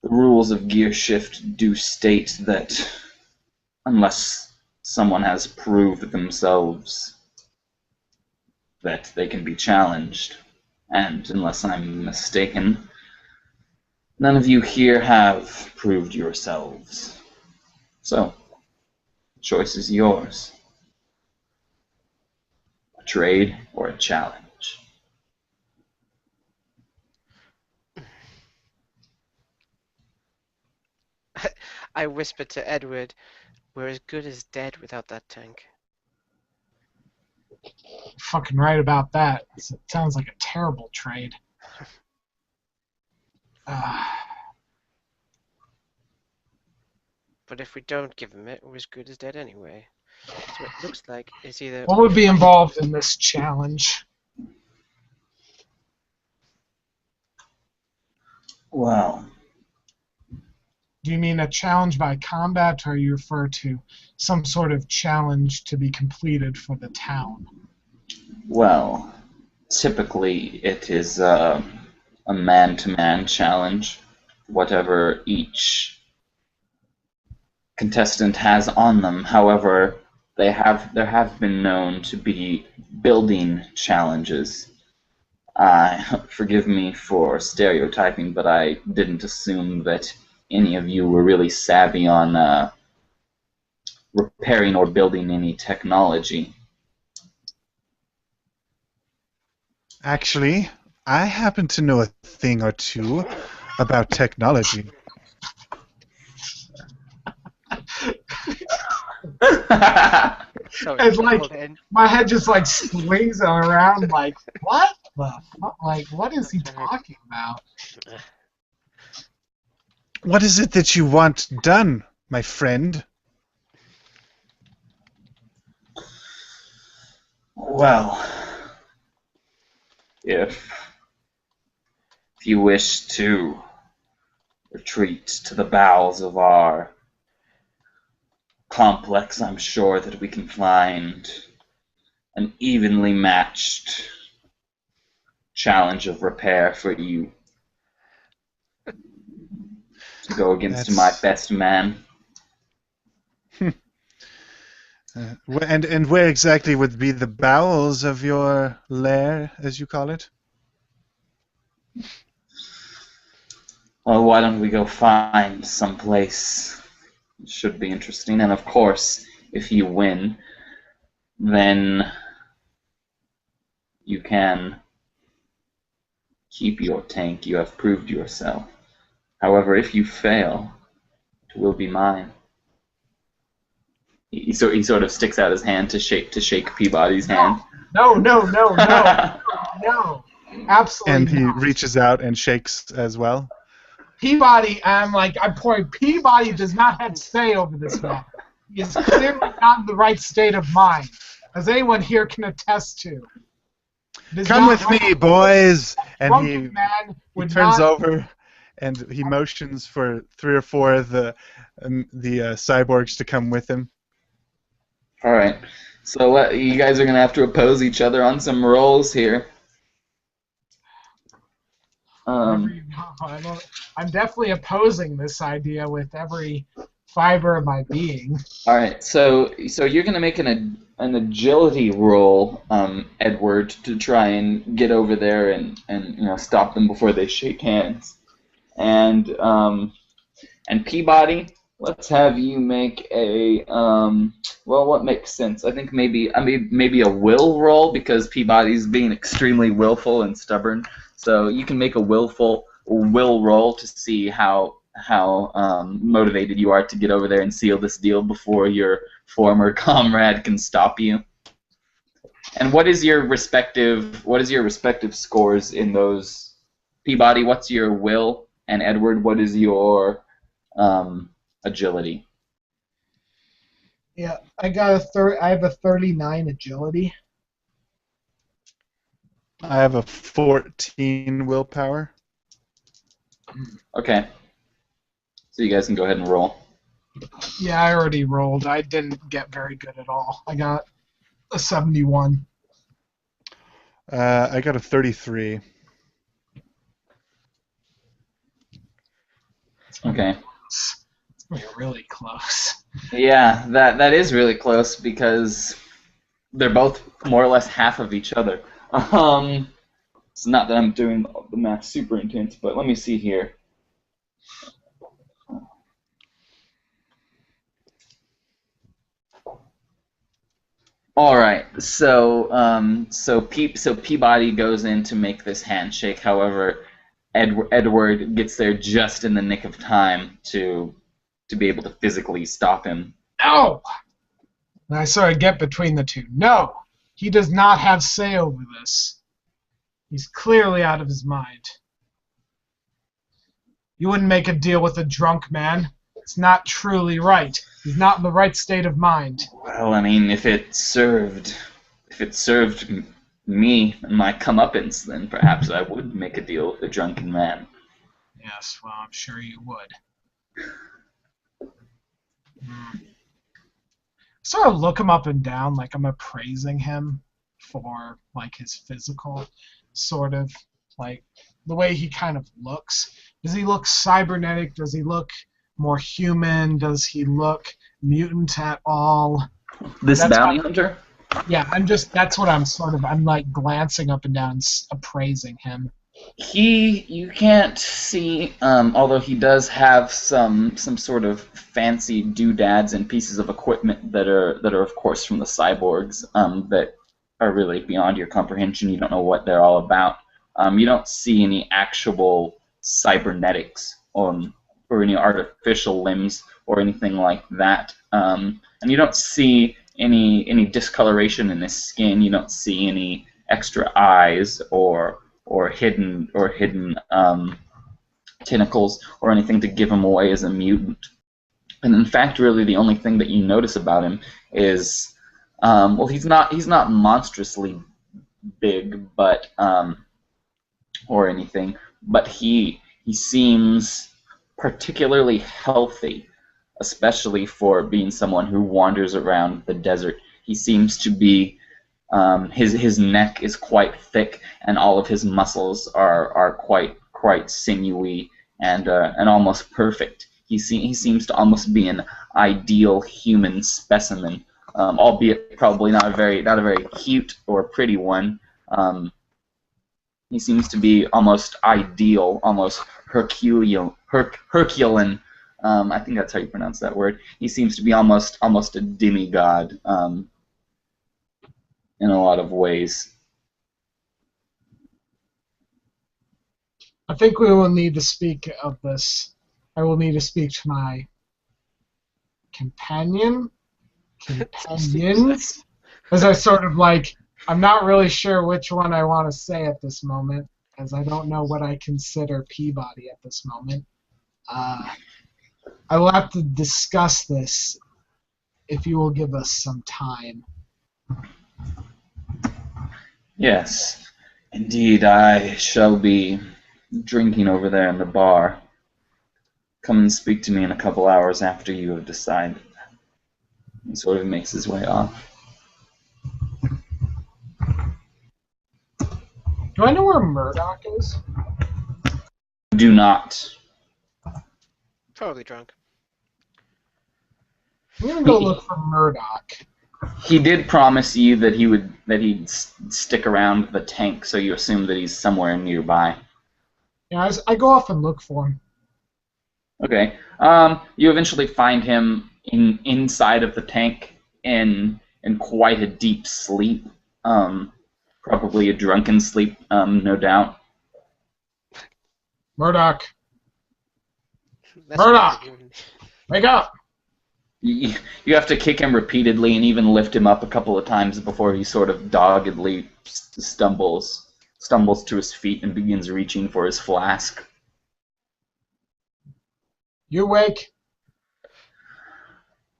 the rules of Gearshift do state that unless someone has proved themselves that they can be challenged, and unless I'm mistaken, none of you here have proved yourselves. So, the choice is yours. A trade or a challenge. I whispered to Edward, we're as good as dead without that tank. Fucking right about that. It sounds like a terrible trade. But if we don't give him it, we're as good as dead anyway. So it looks like it's either... What would be involved in this challenge? Well, Do you mean a challenge by combat, or you refer to some sort of challenge to be completed for the town? well, typically it is a man-to-man challenge. Whatever each contestant has on them. However, there have been known to be building challenges. Forgive me for stereotyping, but I didn't assume that any of you were really savvy on repairing or building any technology. Actually, I happen to know a thing or two about technology. Sorry, It's like hold in. my head just like swings around like, what the fuck? Like, what is he talking about? What is it that you want done, my friend? Well, if you wish to retreat to the bowels of our complex, I'm sure that we can find an evenly matched challenge of repair for you to go against my best man. And where exactly would be the bowels of your lair, as you call it? Well, why don't we go find someplace? It should be interesting. And of course, if you win, then you can keep your tank. You have proved yourself. However, if you fail, it will be mine. He sort of sticks out his hand to shake Peabody's hand. No, absolutely And he not. reaches out and shakes as well. Peabody, I'm pouring. Peabody does not have say over this matter. He is clearly not in the right state of mind, as anyone here can attest to. Come with me, boys. And he not... turns over, and he motions for 3 or 4 of the cyborgs to come with him. All right. So you guys are going to have to oppose each other on some rolls here. I'm definitely opposing this idea with every fiber of my being. All right. So you're going to make an agility roll, Edward, to try and get over there and stop them before they shake hands. And Peabody, let's have you make a what makes sense? I think maybe a will roll, because Peabody's being extremely willful and stubborn. So you can make a will roll to see how motivated you are to get over there and seal this deal before your former comrade can stop you. And what is your respective scores in those? Peabody, what's your will? And Edward, what is your agility? Yeah, I have a 39 agility. I have a 14 willpower. Okay. So you guys can go ahead and roll. Yeah, I already rolled. I didn't get very good at all. I got a 71. I got a 33. Okay. It's really close. Yeah, that is really close, because they're both more or less half of each other. It's not that I'm doing the math super intense, but let me see here. All right, so Peabody goes in to make this handshake. However, Edward gets there just in the nick of time to be able to physically stop him. No! And I sort of get between the two. No! He does not have say over this. He's clearly out of his mind. You wouldn't make a deal with a drunk man. It's not truly right. He's not in the right state of mind. Well, I mean, if it served me and my comeuppance, then perhaps I would make a deal with a drunken man. Yes, well, I'm sure you would. Sort of look him up and down, like I'm appraising him for his physical, sort of the way he kind of looks. Does he look cybernetic? Does he look more human? Does he look mutant at all? This bounty hunter? Yeah, that's what I'm glancing up and down, appraising him. You can't see, although he does have some sort of fancy doodads and pieces of equipment that are of course from the cyborgs, that are really beyond your comprehension. You don't know what they're all about. You don't see any actual cybernetics or any artificial limbs or anything like that. And you don't see any discoloration in his skin. You don't see any extra eyes or hidden tentacles or anything to give him away as a mutant. And in fact, really, the only thing that you notice about him is, he's not monstrously big, but or anything, but he seems particularly healthy, especially for being someone who wanders around the desert. He seems to be his neck is quite thick, and all of his muscles are quite sinewy and almost perfect. He seems to almost be an ideal human specimen, albeit probably not a very cute or pretty one. He seems to be almost ideal, almost Herculean. I think that's how you pronounce that word. He seems to be almost a demigod in a lot of ways. I think we will need to speak of this. I will need to speak to my companion Companions? As I sort of like, I'm not really sure which one I want to say at this moment, as I don't know what I consider Peabody at this moment. I will have to discuss this if you will give us some time. Yes, indeed, I shall be drinking over there in the bar. Come and speak to me in a couple hours after you have decided. He sort of makes his way off. Do I know where Murdoch is? Do not. Probably drunk. I'm gonna go look for Murdoch. He did promise you that he'd stick around the tank, so you assume that he's somewhere nearby. Yeah, I go off and look for him. Okay. You eventually find him inside of the tank in quite a deep sleep. Probably a drunken sleep, no doubt. Murdoch, That's Murdoch! what I'm doing. wake up! You have to kick him repeatedly and even lift him up a couple of times before he sort of doggedly stumbles to his feet and begins reaching for his flask. You awake?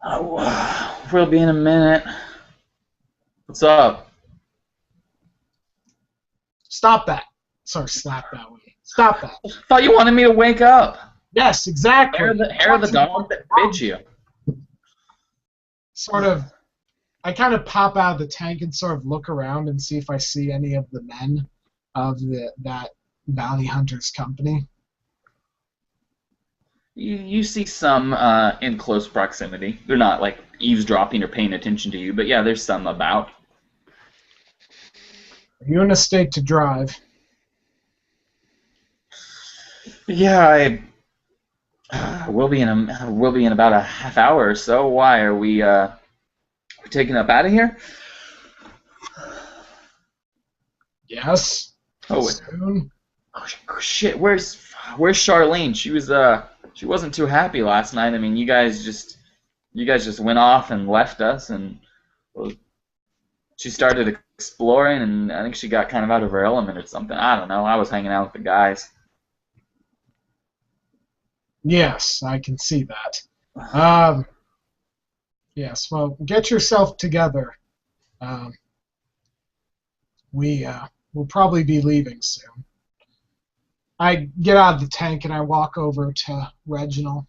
We'll be in a minute. What's up? Stop that. Sorry, slap that way. Stop that. I thought you wanted me to wake up. Yes, exactly. Hair of the dog that bit you. Sort of, I kind of pop out of the tank and sort of look around and see if I see any of the men of that bounty hunter's company. You see some in close proximity. They're not like eavesdropping or paying attention to you, but yeah, there's some about. Are you in a state to drive? Yeah, we'll be in about a half hour or so. Why are we taking up out of here? Yes. Oh, Soon. oh shit! Where's Charlene? She wasn't too happy last night. I mean, you guys just went off and left us, and well, she started exploring, and I think she got kind of out of her element or something. I don't know. I was hanging out with the guys. Yes, I can see that. Yes, well, get yourself together. We'll probably be leaving soon. I get out of the tank and I walk over to Reginald.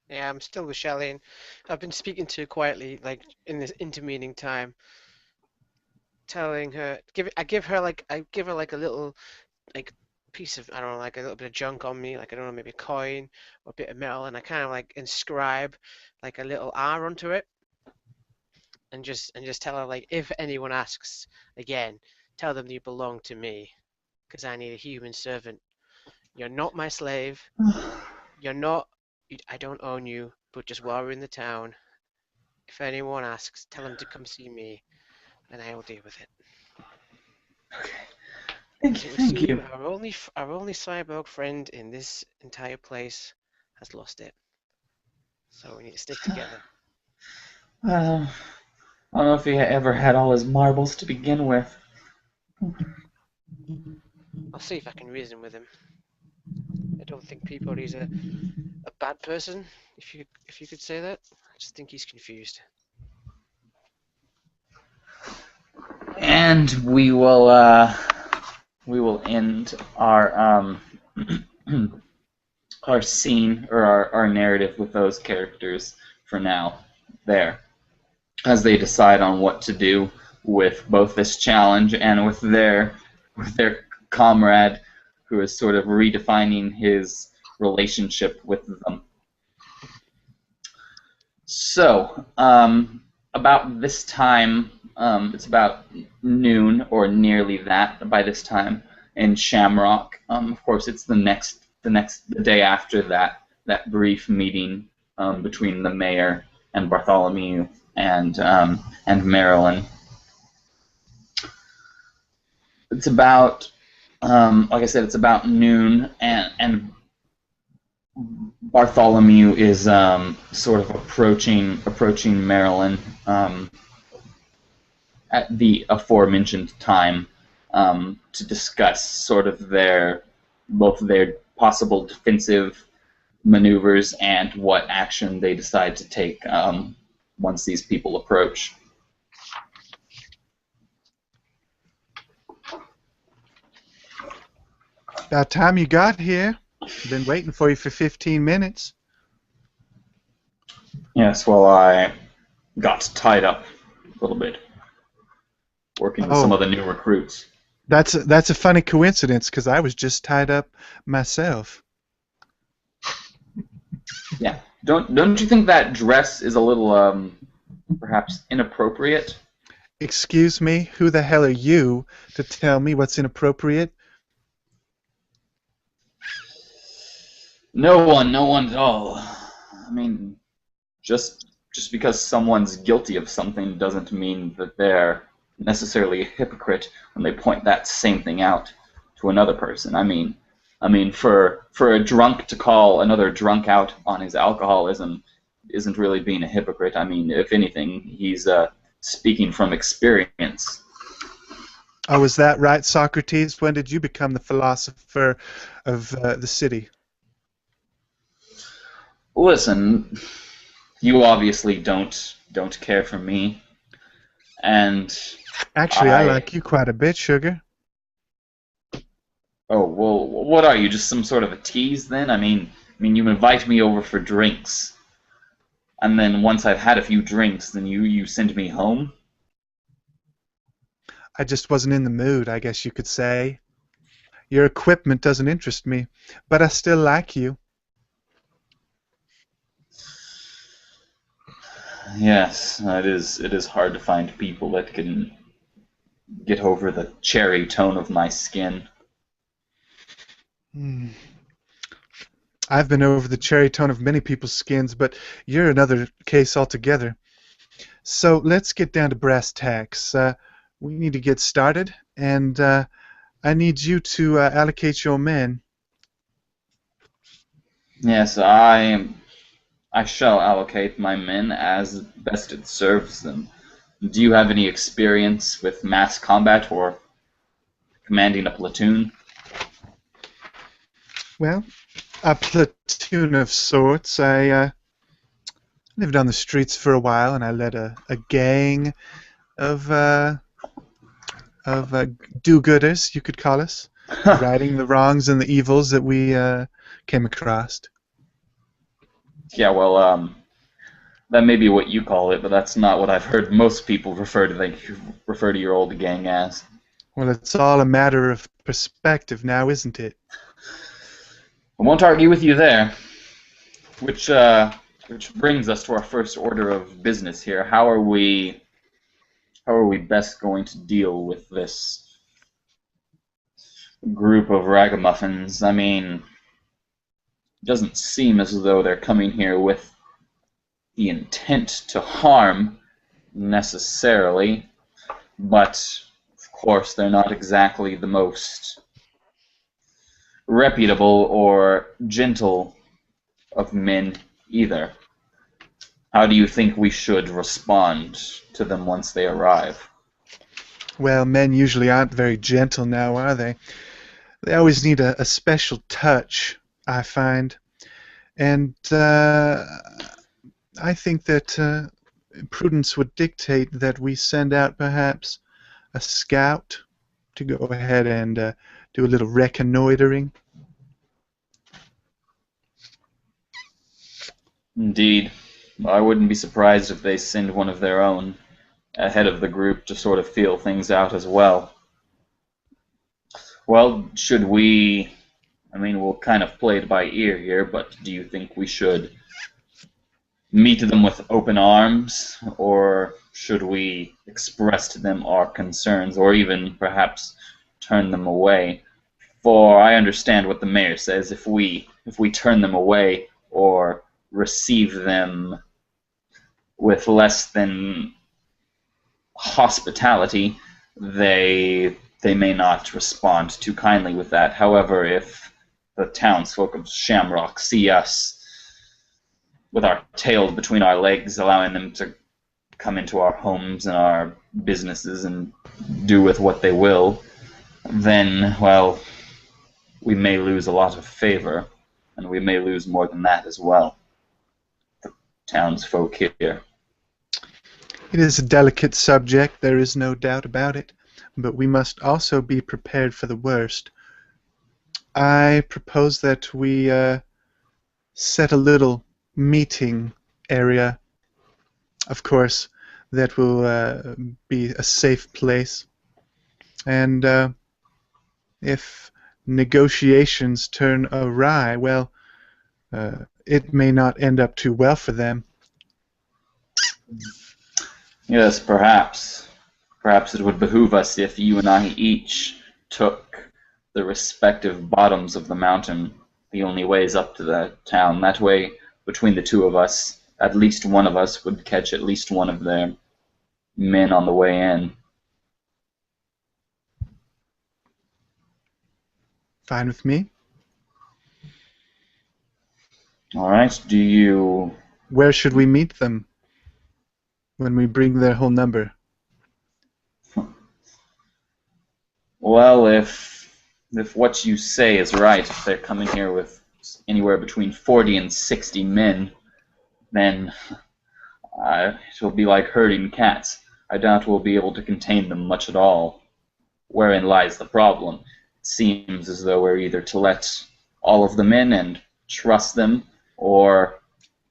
Yeah, I'm still with Charlene. I've been speaking to her quietly, like in this intervening time, telling her, I give her like a little like piece of, I don't know, like a little bit of junk on me, like I don't know, maybe a coin or a bit of metal, and I kind of like inscribe like a little R onto it, and just tell her, like, if anyone asks again, tell them you belong to me, because I need a human servant. You're not my slave. You're not. I don't own you, but just while we're in the town, if anyone asks, tell them to come see me, and I will deal with it. Okay. Thank you. Our only cyborg friend in this entire place has lost it, so we need to stick together. I don't know if he ever had all his marbles to begin with. I'll see if I can reason with him. I don't think Peabody's a bad person, if you could say that. I just think he's confused. And we will end our our scene or our narrative with those characters for now there, as they decide on what to do with both this challenge and with their comrade, who is sort of redefining his relationship with them. So, about this time, it's about noon or nearly that by this time in Shamrock. Of course, it's the day after that brief meeting between the mayor and Bartholomew and Marilyn. It's about, like I said, it's about noon, and Bartholomew is sort of approaching Marilyn at the aforementioned time to discuss sort of both their possible defensive maneuvers and what action they decide to take once these people approach. About time you got here. Been waiting for you for 15 minutes. Yes, well, I got tied up a little bit working with some of the new recruits. That's a funny coincidence because I was just tied up myself. Yeah. Don't you think that dress is a little perhaps inappropriate? Excuse me, who the hell are you to tell me what's inappropriate? No one at all. I mean, just because someone's guilty of something doesn't mean that they're necessarily a hypocrite when they point that same thing out to another person. I mean, for a drunk to call another drunk out on his alcoholism isn't really being a hypocrite. I mean, if anything, he's speaking from experience. Oh, is that right, Socrates? When did you become the philosopher of the city? Listen, you obviously don't care for me, and actually, I like you quite a bit, sugar. Oh, well, what are you, just some sort of a tease then? I mean, you invite me over for drinks, and then once I've had a few drinks, then you send me home? I just wasn't in the mood, I guess you could say. Your equipment doesn't interest me, but I still like you. Yes, it is hard to find people that can get over the cherry tone of my skin. I've been over the cherry tone of many people's skins, but you're another case altogether. So let's get down to brass tacks. We need to get started, and I need you to allocate your men. Yes, I shall allocate my men as best it serves them. Do you have any experience with mass combat or commanding a platoon? Well, a platoon of sorts. I lived on the streets for a while, and I led a gang of do-gooders, you could call us, righting the wrongs and the evils that we came across. Yeah, well, that may be what you call it, but that's not what I've heard most people refer to your old gang as. Well, it's all a matter of perspective now, isn't it? I won't argue with you there. Which brings us to our first order of business here. How are we best going to deal with this group of ragamuffins? I mean, it doesn't seem as though they're coming here with the intent to harm necessarily, but of course they're not exactly the most reputable or gentle of men either. How do you think we should respond to them once they arrive? Well, men usually aren't very gentle now, are they? They always need a special touch, I find. And I think that prudence would dictate that we send out perhaps a scout to go ahead and do a little reconnoitering. Indeed. I wouldn't be surprised if they send one of their own ahead of the group to sort of feel things out as well. Well, should we... I mean, we'll kind of play it by ear here, but do you think we should meet them with open arms, or should we express to them our concerns, or even perhaps turn them away? For I understand what the mayor says. If we turn them away or receive them with less than hospitality, they may not respond too kindly with that. However, if the townsfolk of Shamrock see us with our tails between our legs, allowing them to come into our homes and our businesses and do with what they will, then, well, we may lose a lot of favor, and we may lose more than that as well. The townsfolk here. It is a delicate subject, there is no doubt about it, but we must also be prepared for the worst. I propose that we set a little meeting area. Of course, that will be a safe place. And if negotiations turn awry, well, it may not end up too well for them. Yes, perhaps. Perhaps it would behoove us if you and I each took the respective bottoms of the mountain, the only ways up to the town. That way, between the two of us, at least one of us would catch at least one of their men on the way in. Fine with me. All right, do you... Where should we meet them when we bring their whole number? Well, if what you say is right, if they're coming here with anywhere between 40 and 60 men, then it'll be like herding cats. I doubt we'll be able to contain them much at all. Wherein lies the problem? It seems as though we're either to let all of them in and trust them, or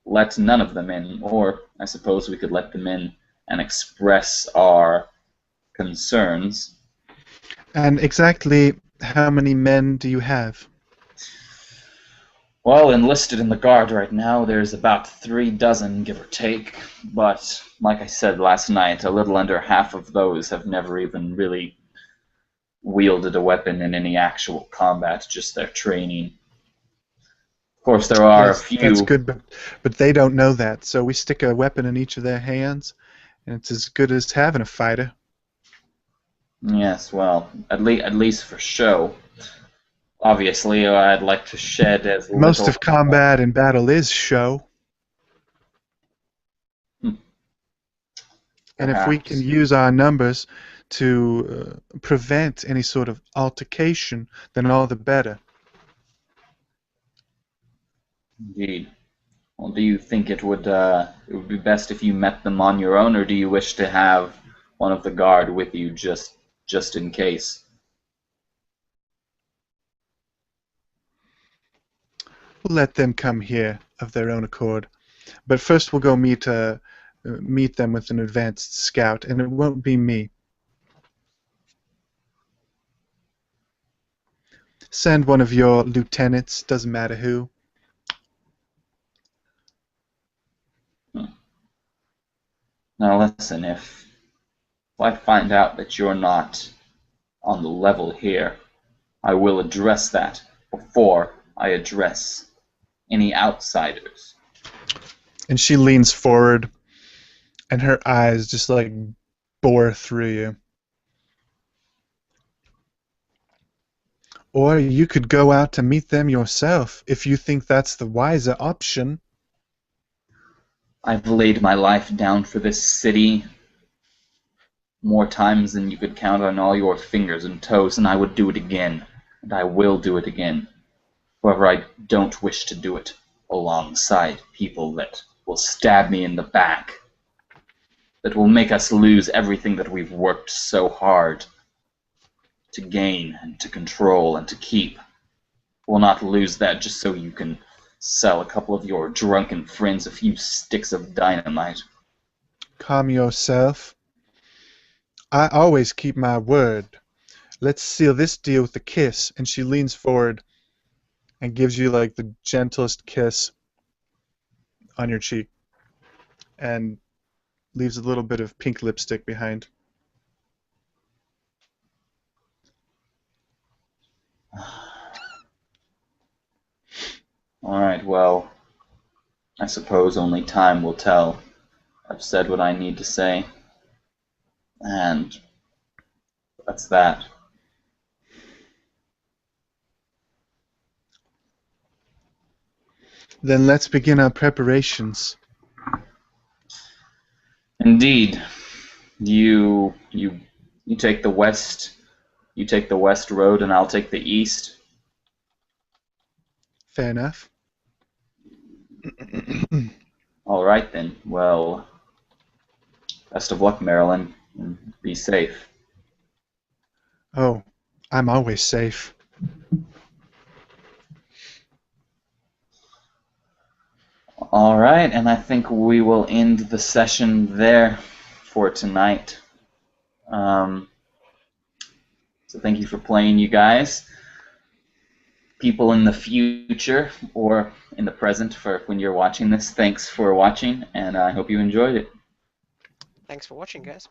let none of them in. Or I suppose we could let them in and express our concerns. And exactly how many men do you have? Well, enlisted in the Guard right now, there's about 3 dozen, give or take. But, like I said last night, a little under half of those have never even really wielded a weapon in any actual combat, just their training. Of course, there are Yes, a few... That's good, but they don't know that, so we stick a weapon in each of their hands, and it's as good as having a fighter. Yes, well, at least for show. Obviously, I'd like to shed as little... Most of combat and battle is show. And if we can use our numbers to prevent any sort of altercation, then all the better. Indeed. Well, do you think it would be best if you met them on your own, or do you wish to have one of the Guard with you just in case? We'll let them come here of their own accord. But first we'll go meet them with an advanced scout, and it won't be me. Send one of your lieutenants, doesn't matter who. Now listen, if I find out that you're not on the level here, I will address that before I address any outsiders. And she leans forward, and her eyes just like bore through you. Or you could go out to meet them yourself, if you think that's the wiser option. I've laid my life down for this city more times than you could count on all your fingers and toes, and I would do it again, and I will do it again. However, I don't wish to do it alongside people that will stab me in the back, that will make us lose everything that we've worked so hard to gain and to control and to keep. We'll not lose that just so you can sell a couple of your drunken friends a few sticks of dynamite. Calm yourself. I always keep my word. Let's seal this deal with a kiss. And she leans forward and gives you like the gentlest kiss on your cheek, and leaves a little bit of pink lipstick behind. Alright, well, I suppose only time will tell. I've said what I need to say, and that's that. Then let's begin our preparations. Indeed. You take the west. You take the west road, and I'll take the east. Fair enough. All right then. Well, best of luck, Marilyn, and be safe. Oh, I'm always safe. All right, and I think we will end the session there for tonight. So thank you for playing, you guys. People in the future or in the present for when you're watching this, thanks for watching, and I hope you enjoyed it. Thanks for watching, guys.